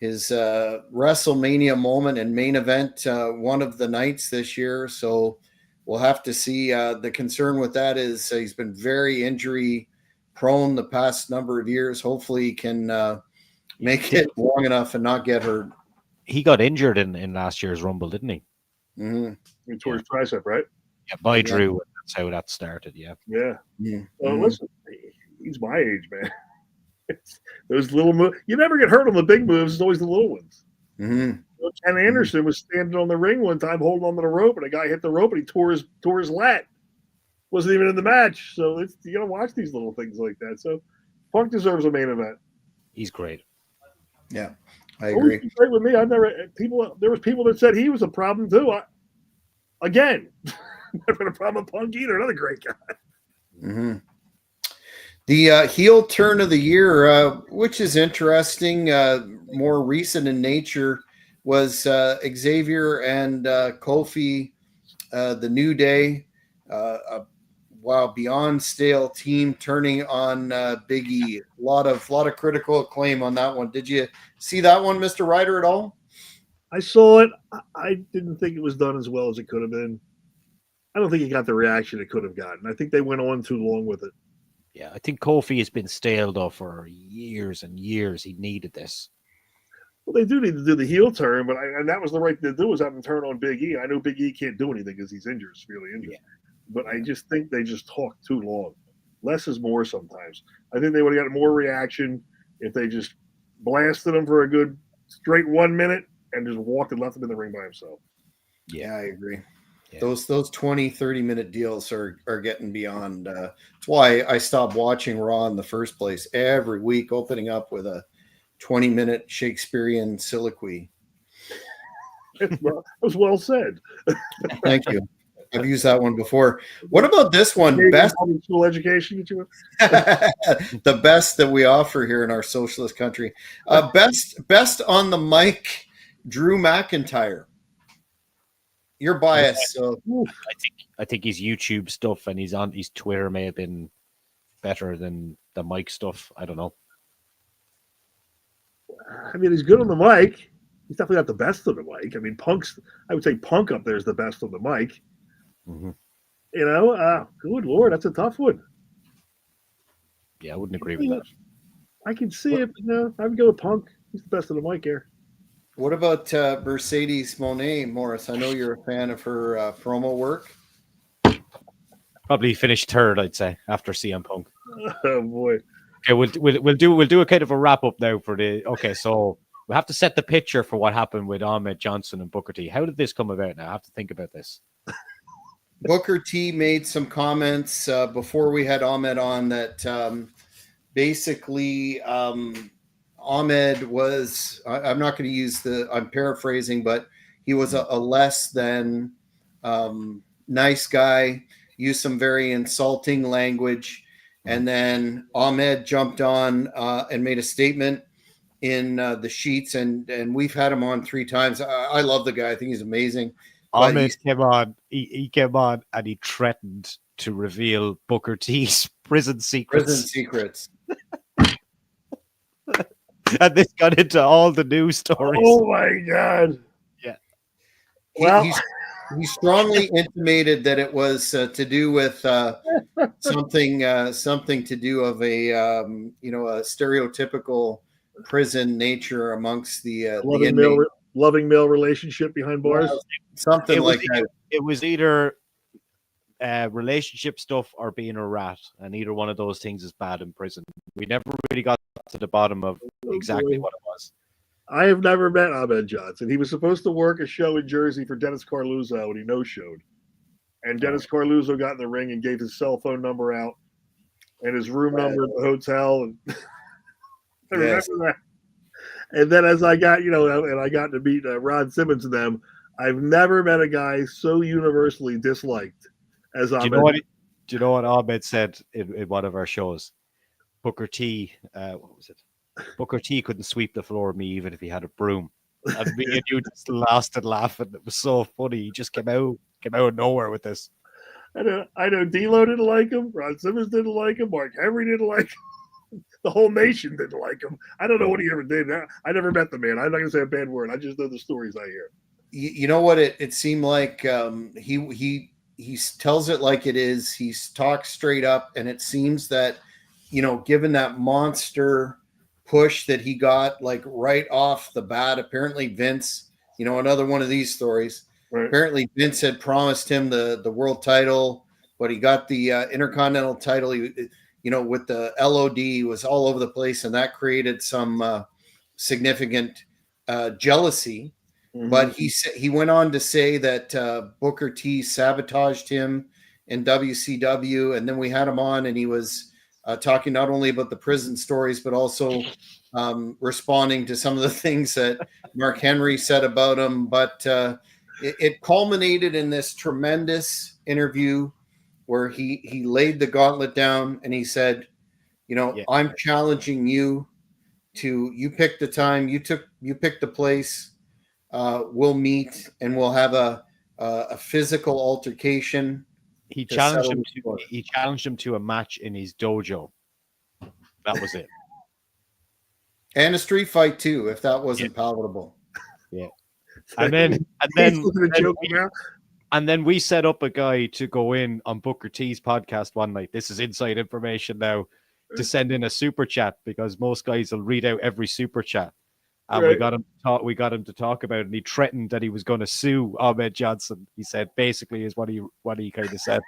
S1: WrestleMania moment and main event one of the nights this year. So we'll have to see. The concern with that is he's been very injury prone the past number of years. Hopefully he can make it long enough and not get hurt.
S2: He got injured in last year's Rumble, didn't he?
S1: Mm-hmm.
S3: He tore his tricep, right?
S2: Yeah, by Drew. That's how that started. Yeah.
S3: Yeah.
S1: Mm-hmm.
S3: Listen, he's my age, man. Those little moves. You never get hurt on the big moves. It's always the little ones.
S1: Mm-hmm.
S3: Ken Anderson was standing on the ring one time, holding on to the rope, and a guy hit the rope and he tore his lat. Wasn't even in the match. So you gotta watch these little things like that. So Punk deserves a main event.
S2: He's great.
S1: Yeah, I agree.
S3: Great with me. There was people that said he was a problem too. Again, never been a problem with Punk either. Another great guy.
S1: Mm-hmm. The heel turn of the year, which is interesting, more recent in nature, was Xavier and Kofi, the New Day. Beyond stale team turning on Big E. A lot of critical acclaim on that one. Did you see that one, Mr. Ryder, at all?
S3: I saw it. I didn't think it was done as well as it could have been. I don't think it got the reaction it could have gotten. I think they went on too long with it.
S2: Yeah, I think Kofi has been stale though for years and years. He needed this.
S3: Well, they do need to do the heel turn, and that was the right thing to do, was have him turn on Big E. I know Big E can't do anything because he's injured, severely injured. Yeah. But I just think they just talk too long. Less is more sometimes. I think they would have got more reaction if they just blasted him for a good straight 1 minute and just walked and left him in the ring by himself.
S1: Yeah, I agree. Yeah. Those 20, 30-minute deals are getting beyond. That's why I stopped watching Raw in the first place. Every week opening up with a 20-minute Shakespearean soliloquy.
S3: It was well said.
S1: Thank you. I've used that one before. What about this one? Best
S3: public school education that you
S1: the best that we offer here in our socialist country. Best on the mic, Drew McIntyre. You're biased, so
S2: I think his YouTube stuff and his Twitter may have been better than the mic stuff. I don't know.
S3: I mean, he's good on the mic. He's definitely not the best on the mic. I mean, I would say Punk up there is the best on the mic.
S2: Mm-hmm.
S3: You know, good Lord, that's a tough one.
S2: Yeah, I wouldn't agree with that.
S3: I can see it, but no, I would go with Punk. He's the best on the mic here.
S1: what about Mercedes Monet, Morris? I know you're a fan of her promo work.
S2: Probably finished third, I'd say, after CM Punk.
S3: Oh boy.
S2: Okay, we'll do a kind of a wrap up now for the. Okay, so we have to set the picture for what happened with Ahmed Johnson and Booker T. How did this come about? Now I have to think about this.
S1: Booker T made some comments before we had Ahmed on that basically Ahmed was, I'm not going to use I'm paraphrasing, but he was a less than nice guy, used some very insulting language. And then Ahmed jumped on and made a statement in the sheets, and we've had him on 3 times. I love the guy. I think he's amazing.
S2: Ahmed came on. He came on and he threatened to reveal Booker T's prison secrets. And this got into all the news stories.
S3: Oh my God!
S2: Yeah.
S3: Well,
S1: he strongly intimated that it was to do with something to do of a a stereotypical prison nature amongst the
S3: loving male relationship behind bars.
S1: Something like that.
S2: It was either relationship stuff or being a rat, and either one of those things is bad in prison. We never really got to the bottom of exactly what it was.
S3: I have never met Ahmed Johnson. He was supposed to work a show in Jersey for Dennis Carluzzo, and he no-showed. And Dennis Carluzzo got in the ring and gave his cell phone number out and his room number at the hotel. And I remember that. And then as I got, and I got to meet Ron Simmons and them, I've never met a guy so universally disliked as Ahmed.
S2: Do you know what Ahmed said in one of our shows? Booker T, what was it? Booker T couldn't sweep the floor with me even if he had a broom. And me and you just lost it laughing. It was so funny. He just came out of nowhere with this.
S3: I know D'Lo didn't like him. Ron Simmons didn't like him. Mark Henry didn't like him. The whole nation didn't like him. I don't know what he ever did. I never met the man. I'm not going to say a bad word. I just know the stories I hear.
S1: You know what? It seemed like he tells it like it is. He talks straight up, and it seems that, given that monster push that he got like right off the bat, apparently Vince, another one of these stories. Right. Apparently Vince had promised him the world title, but he got the Intercontinental title. He, with the LOD, was all over the place, and that created some significant jealousy. Mm-hmm. But he went on to say that Booker T sabotaged him in WCW, and then we had him on, and he was talking not only about the prison stories, but also responding to some of the things that Mark Henry said about him. But it culminated in this tremendous interview where he laid the gauntlet down and he said, I'm challenging you you pick the time, you pick the place, we'll meet and we'll have a physical altercation.
S2: He challenged him to a match in his dojo. That was it.
S1: And a street fight too, if that wasn't palatable.
S2: Yeah. And then we set up a guy to go in on Booker T's podcast one night. This is inside information now, to send in a super chat, because most guys will read out every super chat. And we got him to talk about it, and he threatened that he was going to sue Ahmed Johnson. He said, basically, is what he kind of said,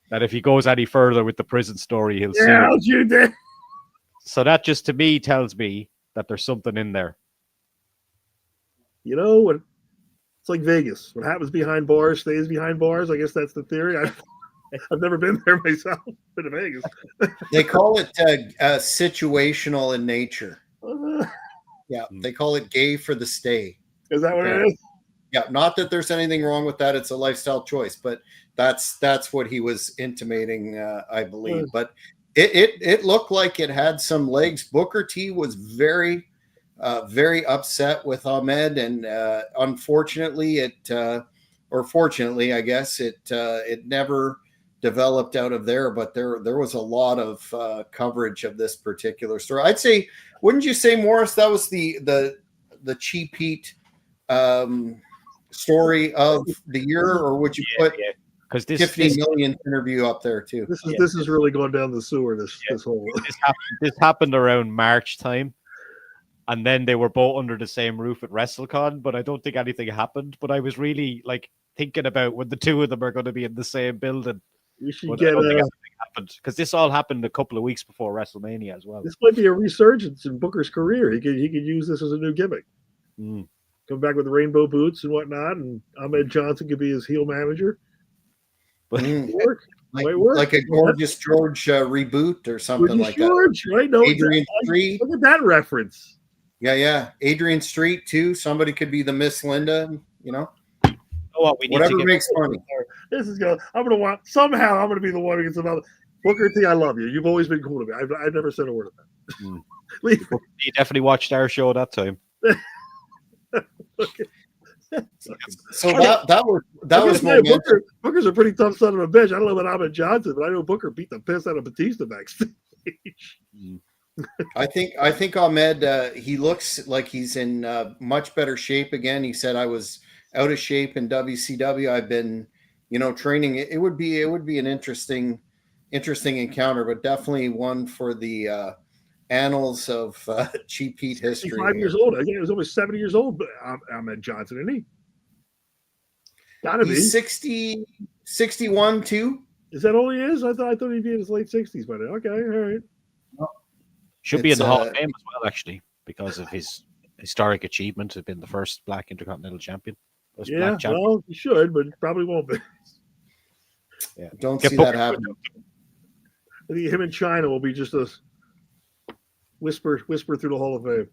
S2: that if he goes any further with the prison story, he'll sue him.
S3: You did.
S2: So that just to me tells me that there's something in there.
S3: It's like Vegas. What happens behind bars stays behind bars. I guess that's the theory. I've never been there myself. Been to Vegas.
S1: They call it situational in nature. Yeah, they call it gay for the stay.
S3: Is that what it is?
S1: Yeah, not that there's anything wrong with that. It's a lifestyle choice, but that's what he was intimating, I believe. But it looked like it had some legs. Booker T was very upset with Ahmed, and unfortunately, or fortunately, I guess it never developed out of there. But there was a lot of coverage of this particular story. I'd say, wouldn't you say, Morris, that was the Cheap Heat story of the year, or would you put
S2: because
S1: Tiffany Million's interview up there too?
S3: This is really going down the sewer. This whole
S2: this happened around March time, and then they were both under the same roof at WrestleCon, but I don't think anything happened. But I was really like thinking about when the two of them are going to be in the same building.
S3: You should get
S2: happened because this all happened a couple of weeks before WrestleMania as well.
S3: This might be a resurgence in Booker's career. He could use this as a new gimmick. Come back with the rainbow boots and whatnot, and Ahmed Johnson could be his heel manager.
S2: But
S3: work.
S1: Like a Gorgeous George reboot or something like
S3: George,
S1: that.
S3: Right? No,
S1: Adrian Street.
S3: Look at that reference.
S1: Yeah. Adrian Street too. Somebody could be the Miss Linda.
S2: Whatever
S1: makes money.
S3: This is going. I'm going to be the one who gets another. Booker T, I love you. You've always been cool to me. I've never said a word of that.
S2: You definitely watched our show that time.
S1: Okay. So that was
S3: Booker's a pretty tough son of a bitch. I don't know about Ahmed Johnson, but I know Booker beat the piss out of Batista backstage.
S1: I think Ahmed he looks like he's in much better shape again. He said, I was out of shape in WCW. I've been training. It would be an interesting encounter, but definitely one for the annals of Cheap Heat history.
S3: 5 years old. I think he was almost 70 years old. Ahmed Johnson, isn't he? Gotta be
S1: 60, 61 too.
S3: Is that all he is? I thought he'd be in his late 60s by now. Okay, all right.
S2: Should be in the Hall of Fame as well, actually, because of his historic achievement of being the first Black Intercontinental Champion.
S3: Yeah, well, he should, but probably won't be.
S1: Yeah, don't see that happen.
S3: I think him and China will be just a whisper through the Hall of Fame.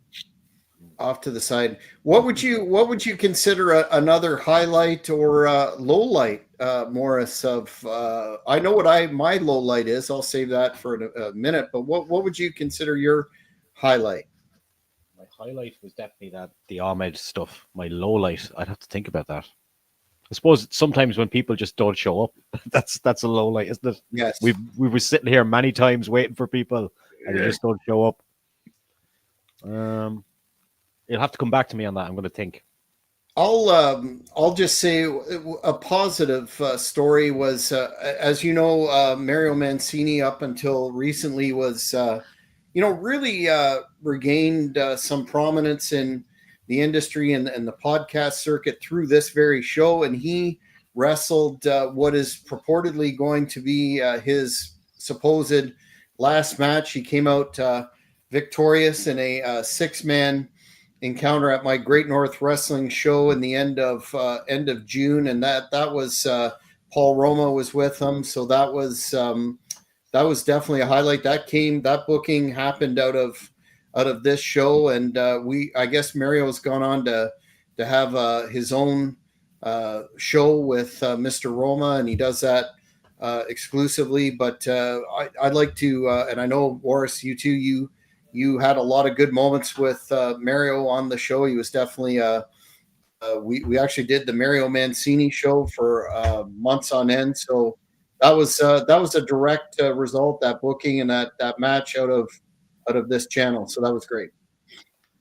S1: Off to the side. What would you consider another highlight or low light, Morris? Of I know what my low light is. I'll save that for a minute. But what would you consider your highlight?
S2: My highlight was definitely the Ahmed stuff. My low light, I'd have to think about that. I suppose sometimes when people just don't show up, that's a low light, isn't it?
S1: Yes.
S2: We were sitting here many times waiting for people, and they just don't show up. You'll have to come back to me on that. I'm going to think.
S1: I'll just say a positive story was, as you know, Mario Mancini up until recently was, really regained some prominence in the industry and the podcast circuit through this very show, and he wrestled what is purportedly going to be his supposed last match. He came out victorious in a 6-man encounter at my Great North Wrestling show in the end of June, and that was Paul Roma was with him, so that was definitely a highlight. That booking happened out of this show, and I guess Mario's gone on to have his own show with Mr. Roma, and he does that exclusively. But I'd like to, and I know Morris, you too, you had a lot of good moments with Mario on the show. He was definitely we actually did the Mario Mancini show for months on end. So that was a direct result, that booking and that match out of this channel. So that was great.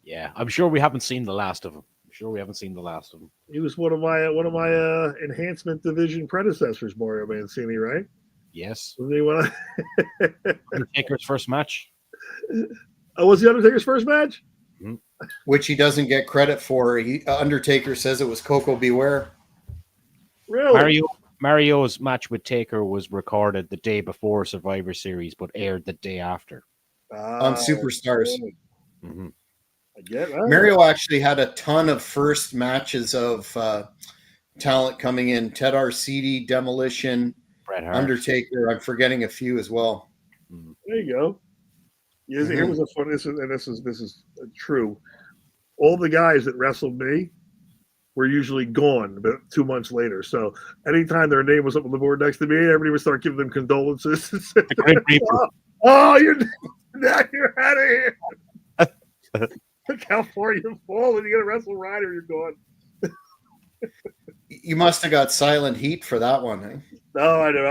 S2: Yeah, I'm sure we haven't seen the last of him.
S3: He was one of my enhancement division predecessors, Mario Mancini, right?
S2: Yes.
S3: Undertaker's
S2: first match.
S3: Oh, was the Undertaker's first match?
S2: Mm-hmm.
S1: Which he doesn't get credit for. Undertaker says it was Coco Beware.
S3: Really?
S2: Mario's match with Taker was recorded the day before Survivor Series, but aired the day after.
S1: On Superstars.
S2: Mm-hmm.
S3: I get that.
S1: Mario actually had a ton of first matches of talent coming in. Ted Arcidi, Demolition,
S2: Bret Hart.
S1: Undertaker. I'm forgetting a few as well.
S3: Mm-hmm. There you go. Here was a fun. This is true. All the guys that wrestled me were usually gone about 2 months later. So anytime their name was up on the board next to me, everybody would start giving them condolences.
S2: The Grim Reaper.
S3: Oh, now you're out of here. Look how far you've fallen. You're going to wrestle Ryder, you're gone.
S1: You must have got silent heat for that one. Eh?
S3: No, I know.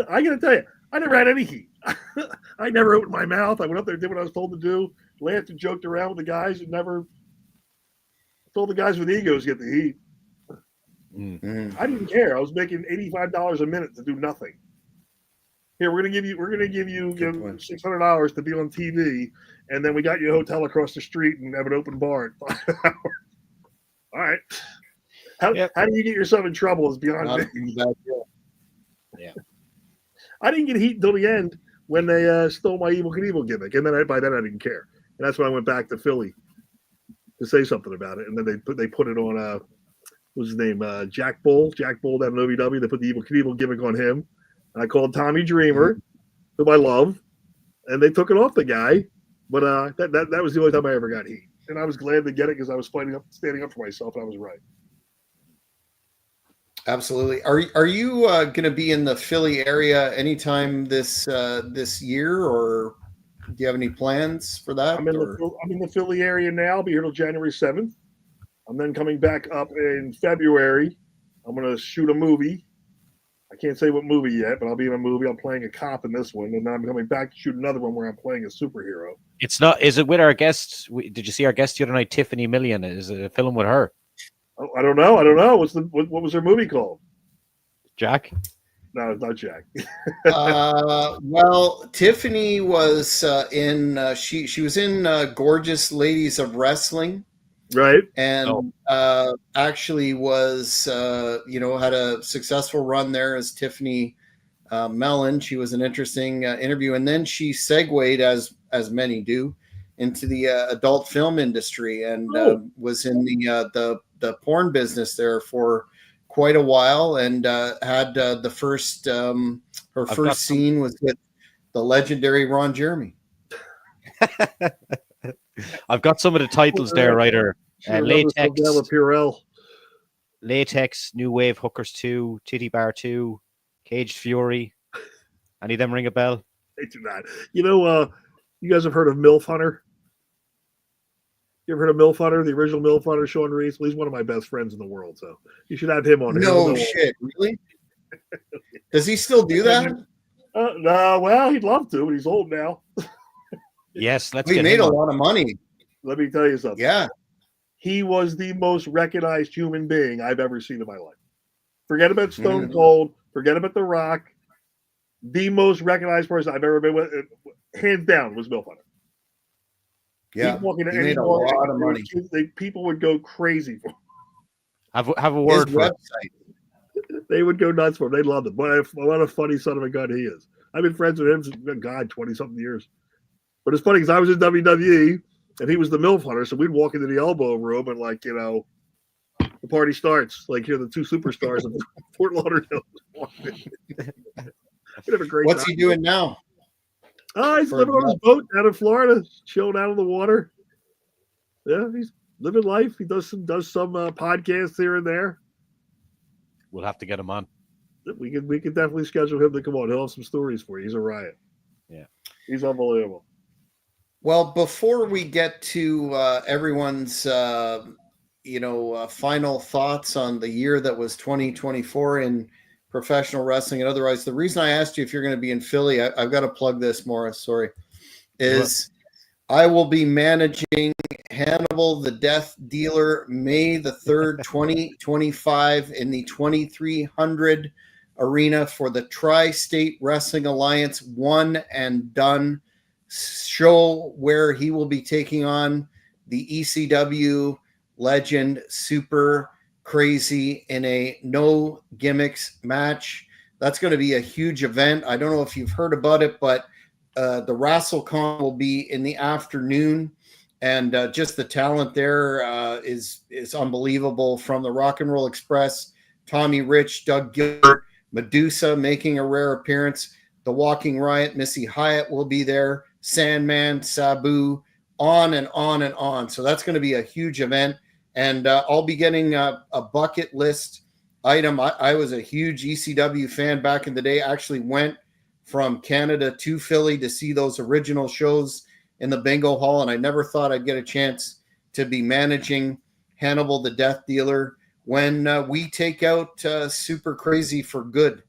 S3: I got to tell you, I never had any heat. I never opened my mouth. I went up there, did what I was told to do, laughed and joked around with the guys, and never told the guys with egos get the heat.
S2: Mm.
S3: I didn't care. I was making $85 a minute to do nothing. Here, we're gonna give you $600 to be on TV, and then we got you a hotel across the street and have an open bar at 5 hours. All right. How do you get yourself in trouble is beyond me.
S2: Yeah.
S3: I didn't get heat until the end when they stole my Evil Knievel gimmick, and then by then I didn't care, and that's when I went back to Philly to say something about it, and then they put it on what's his name, Jack Bull down in OVW. They put the Evil Knievel gimmick on him, and I called Tommy Dreamer, whom I love, and they took it off the guy, but that was the only time I ever got heat, and I was glad to get it because I was standing up for myself, and I was right.
S1: Absolutely. Are you going to be in the Philly area anytime this year, or do you have any plans for that?
S3: I'm in the Philly area now. I'll be here till January 7th. I'm then coming back up in February. I'm going to shoot a movie. I can't say what movie yet, but I'll be in a movie. I'm playing a cop in this one, and then I'm coming back to shoot another one where I'm playing a superhero.
S2: It's not. Is it with our guest? Did you see our guest the other night, Tiffany Million? Is it a film with her?
S3: Oh, I don't know. What was her movie called?
S2: Jack?
S3: No, it's not Jack.
S1: Well, Tiffany was in. She was in Gorgeous Ladies of Wrestling,
S3: right?
S1: And actually was had a successful run there as Tiffany Mellon. She was an interesting interview, and then she segued, as many do, into the adult film industry, and was in the porn business there for quite a while, and had the first her first scene was with the legendary Ron Jeremy.
S2: I've got some of the titles there, Ryder. Latex, New Wave Hookers 2, Titty Bar 2, Caged Fury. Any of them ring a bell?
S3: They do not. You guys have heard of MILF Hunter? You ever heard of MILF Hunter, the original MILF Hunter, Sean Reese? Well, he's one of my best friends in the world, so you should have him on.
S1: No shit, really? Does he still do that?
S3: No, well, he'd love to, but he's old now.
S2: Yes,
S1: he made a lot of money.
S3: Let me tell you something.
S1: Yeah.
S3: He was the most recognized human being I've ever seen in my life. Forget about Stone Cold. Forget about The Rock. The most recognized person I've ever been with, hands down, was MILF Hunter.
S1: Yeah, he made a lot of money.
S3: People would go crazy for him.
S2: Have a word
S1: His
S2: for
S1: website.
S3: They would go nuts for him. They loved him. What a funny son of a gun he is. I've been friends with him since, God, 20-something years. But it's funny because I was in WWE, and he was the MILF Hunter, so we'd walk into the elbow room, and, the party starts. The two superstars of Fort Lauderdale.
S1: What's he doing now?
S3: He's living on his boat down in Florida, chilling out on the water. Yeah, he's living life. He does some podcasts here and there.
S2: We'll have to get him on.
S3: We could definitely schedule him to come on. He'll have some stories for you. He's a riot.
S2: Yeah,
S3: he's unbelievable.
S1: Well, before we get to everyone's final thoughts on the year that was 2024 in professional wrestling and otherwise, the reason I asked you if you're going to be in Philly, I've got to plug this, Morris, sorry, is I will be managing Hannibal the Death Dealer May the 3rd, 2025 in the 2300 arena for the Tri-State Wrestling Alliance One and Done show, where he will be taking on the ECW legend Super Crazy in a no gimmicks match. That's going to be a huge event. I don't know if you've heard about it, but the WrestleCon will be in the afternoon, and just the talent there is unbelievable. From the Rock and Roll Express, Tommy Rich, Doug Gilbert, Medusa making a rare appearance, The Walking Riot, Missy Hyatt will be there, Sandman, Sabu, on and on and on. So that's going to be a huge event. And I'll be getting a bucket list item. I was a huge ECW fan back in the day. I actually went from Canada to Philly to see those original shows in the bingo hall, and I never thought I'd get a chance to be managing Hannibal the Death Dealer when we take out Super Crazy for good.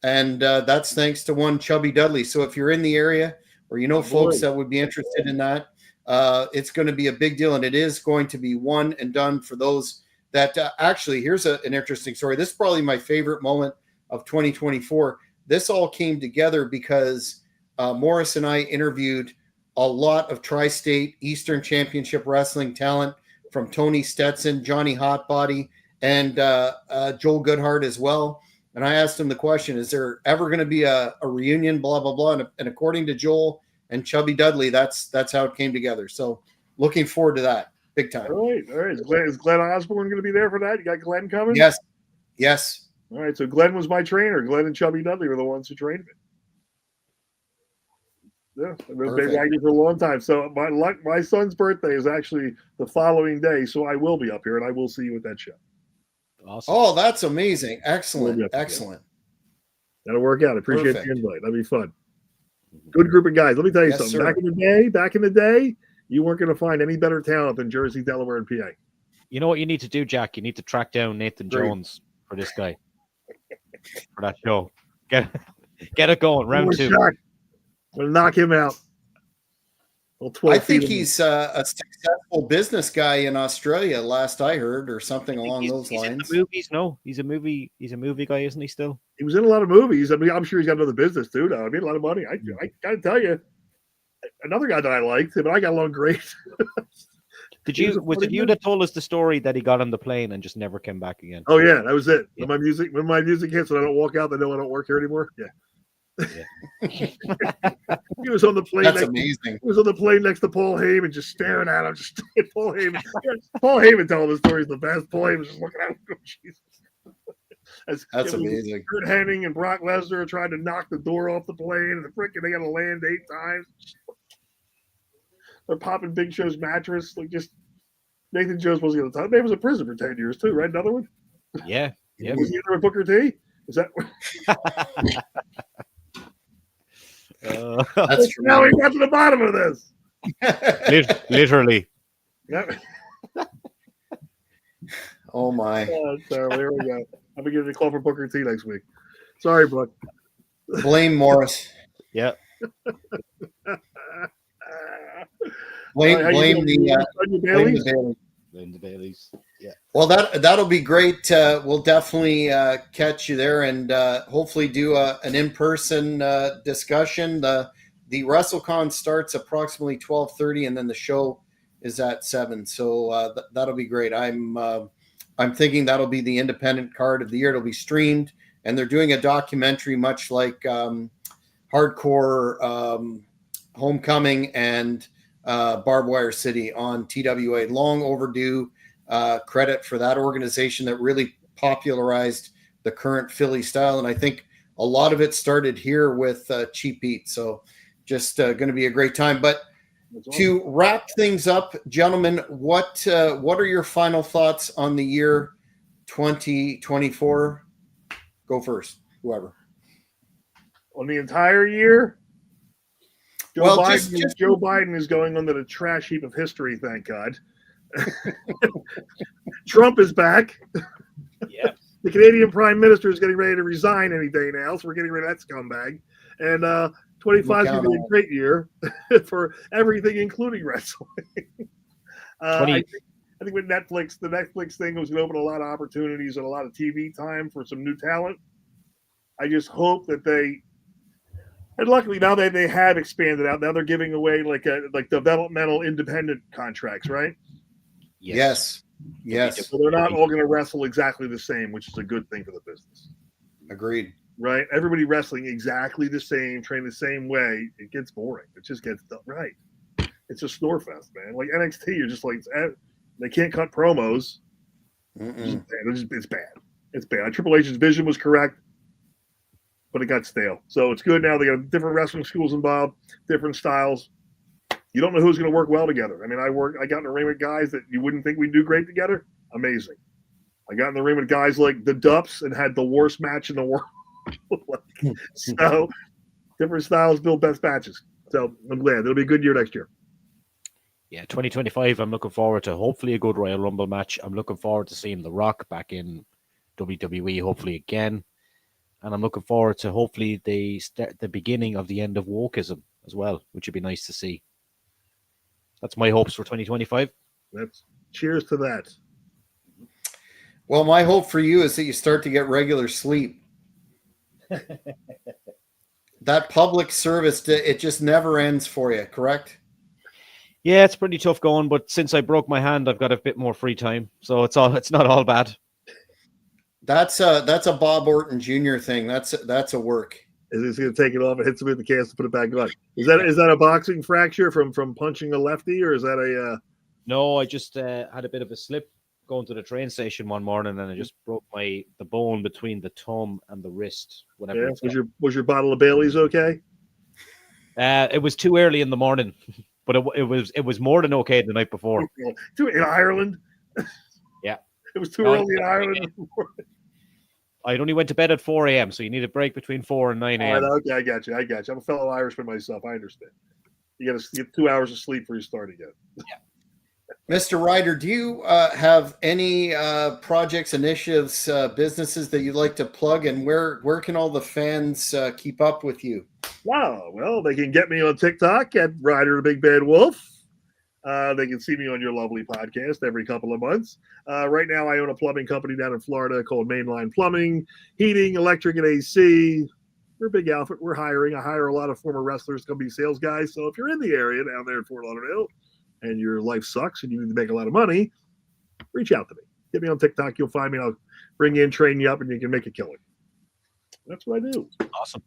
S1: And that's thanks to one Chubby Dudley. So if you're in the area or you know folks that would be interested in that, it's going to be a big deal, and it is going to be one and done for those that actually, here's an interesting story. This is probably my favorite moment of 2024. This all came together because Morris and I interviewed a lot of Tri-State Eastern Championship Wrestling talent, from Tony Stetson, Johnny Hotbody, and Joel Goodhart as well. And I asked him the question, is there ever going to be a reunion, blah, blah, blah. And according to Joel and Chubby Dudley, that's how it came together. So looking forward to that big time.
S3: All right. Is Glenn Osborne going to be there for that? You got Glenn coming?
S1: Yes.
S3: All right, so Glenn was my trainer. Glenn and Chubby Dudley were the ones who trained me. Yeah, I've been big acting for a long time. So my son's birthday is actually the following day, so I will be up here, and I will see you at that show.
S2: Awesome.
S1: Oh, that's amazing. Excellent.
S3: That'll work out. I appreciate the invite. That'll be fun. Good group of guys. Let me tell you something.
S1: Sir.
S3: Back in the day, you weren't going to find any better talent than Jersey, Delaware, and PA.
S2: You know what you need to do, Jack? You need to track down Nathan Jones for this guy. For that show. Get it going. Round 2.
S3: We'll knock him out.
S1: I think he's a successful business guy in Australia, last I heard, or something along those lines.
S2: In the movies, no. He's a movie guy, isn't he still?
S3: He was in a lot of movies. I mean, I'm sure he's got another business too now. I mean, a lot of money. I gotta tell you, another guy that I liked, but I got along great.
S2: Was it you that told us the story that he got on the plane and just never came back again?
S3: Oh yeah, that was it. Yeah. When my music hits and I don't walk out, they know I don't work here anymore. Yeah. He was on the plane.
S1: That's amazing.
S3: He was on the plane next to Paul Heyman, just staring at him. Just Paul Heyman. Paul Heyman telling the story is the best. Paul Heyman was just looking at him. Jesus.
S1: That's amazing.
S3: Kurt Hennig and Brock Lesnar tried to knock the door off the plane, and they got to land 8 times. They're popping Big Show's mattress. Like, just Nathan Jones wasn't going to talk. He was in prison for 10 years too, right? Another one.
S2: Yeah.
S3: Was he there with Booker T? Is that?
S1: That's true.
S3: Now we got to the bottom of this.
S2: Literally.
S3: Yep.
S1: Oh my.
S3: So there we go. I'll be getting a call from Booker T next week. Sorry, bud.
S1: Blame Morris.
S2: Yeah.
S1: Blame
S2: the Baileys. Yeah.
S1: Well, that'll be great. We'll definitely catch you there, and hopefully do an in-person discussion. The WrestleCon starts approximately 12:30, and then the show is at 7. So that'll be great. I'm thinking that'll be the independent card of the year. It'll be streamed, and they're doing a documentary, much like Hardcore Homecoming and Barbed Wire City on TWA. Long overdue. Credit for that organization that really popularized the current Philly style, and I think a lot of it started here with Cheap Heat. So just going to be a great time. But to wrap things up, gentlemen, what are your final thoughts on the year 2024? Go first, whoever.
S3: On the entire year? Joe
S1: Joe
S3: Biden is going under the trash heap of history, thank God. Trump is back.
S2: Yeah.
S3: The Canadian Prime Minister is getting ready to resign any day now, so we're getting rid of that scumbag. And 25 is going to be a great year for everything, including wrestling. I think with Netflix, the Netflix thing was going to open a lot of opportunities and a lot of TV time for some new talent. I just hope that and luckily now they have expanded out. Now they're giving away like developmental independent contracts, right?
S1: Yes.
S3: So they're not all going to wrestle exactly the same, which is a good thing for the business.
S1: Agreed.
S3: Right? Everybody wrestling exactly the same, trained the same way. It gets boring. It just gets done right. It's a snore fest, man. Like NXT, you're just like, they can't cut promos. It's bad. It's bad. Triple H's vision was correct, but it got stale. So it's good now. They got different wrestling schools involved, different styles. You don't know who's going to work well together. I mean, I got in the ring with guys that you wouldn't think we'd do great together. Amazing. I got in the ring with guys like the Dups and had the worst match in the world. So different styles build best matches. So I'm glad it'll be a good year next year.
S2: Yeah, 2025, I'm looking forward to hopefully a good Royal Rumble match. I'm looking forward to seeing The Rock back in WWE, hopefully again. And I'm looking forward to hopefully the beginning of the end of wokeism as well, which would be nice to see. That's my hopes for 2025.
S3: Cheers to that.
S1: Well, my hope for you is that you start to get regular sleep. That public service, it just never ends for you, correct?
S2: Yeah, it's pretty tough going, but since I broke my hand, I've got a bit more free time, so it's not all bad.
S1: That's a Bob Orton Jr. thing. That's a work.
S3: Is he going to take it off and hit somebody with the cast and put it back on? Is that a boxing fracture from punching a lefty, or is that a?
S2: No, I just had a bit of a slip going to the train station one morning, and I just broke the bone between the thumb and the wrist. Whenever
S3: was your bottle of Bailey's okay?
S2: It was too early in the morning, but it was more than okay the night before.
S3: In Ireland.
S2: Yeah,
S3: it was too early in Ireland.
S2: I only went to bed at 4 a.m., so you need a break between 4 and 9 a.m.
S3: Okay, I got you. I'm a fellow Irishman myself. I understand. You got to get 2 hours of sleep before you start again.
S2: Yeah.
S1: Mr. Ryder, do you have any projects, initiatives, businesses that you'd like to plug, and where can all the fans keep up with you?
S3: Wow, well, they can get me on TikTok at Ryder the Big Bad Wolf. They can see me on your lovely podcast every couple of months. Right now, I own a plumbing company down in Florida called Mainline Plumbing, Heating, Electric, and AC. We're a big outfit. We're hiring. I hire a lot of former wrestlers to come be sales guys. So if you're in the area down there in Fort Lauderdale and your life sucks and you need to make a lot of money, reach out to me. Get me on TikTok. You'll find me. I'll bring you in, train you up, and you can make a killing. That's what I do.
S2: Awesome.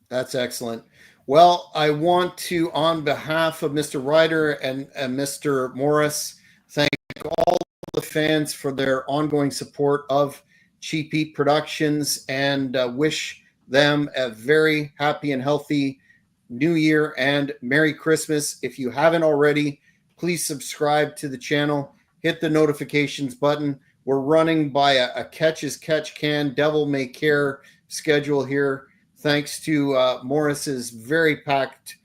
S1: That's excellent. Well, I want to, on behalf of Mr. Ryder and Mr. Morris, thank all the fans for their ongoing support of Cheap Heat Productions and wish them a very happy and healthy New Year and Merry Christmas. If you haven't already, please subscribe to the channel. Hit the notifications button. We're running by a catch as catch can, devil may care schedule here. Thanks to Morris's very packed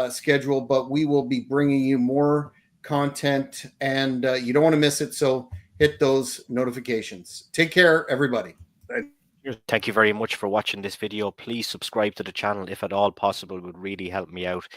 S1: schedule, but we will be bringing you more content, and you don't want to miss it, so hit those notifications. Take care, everybody.
S2: Thank you very much for watching this video. Please subscribe to the channel if at all possible. It would really help me out.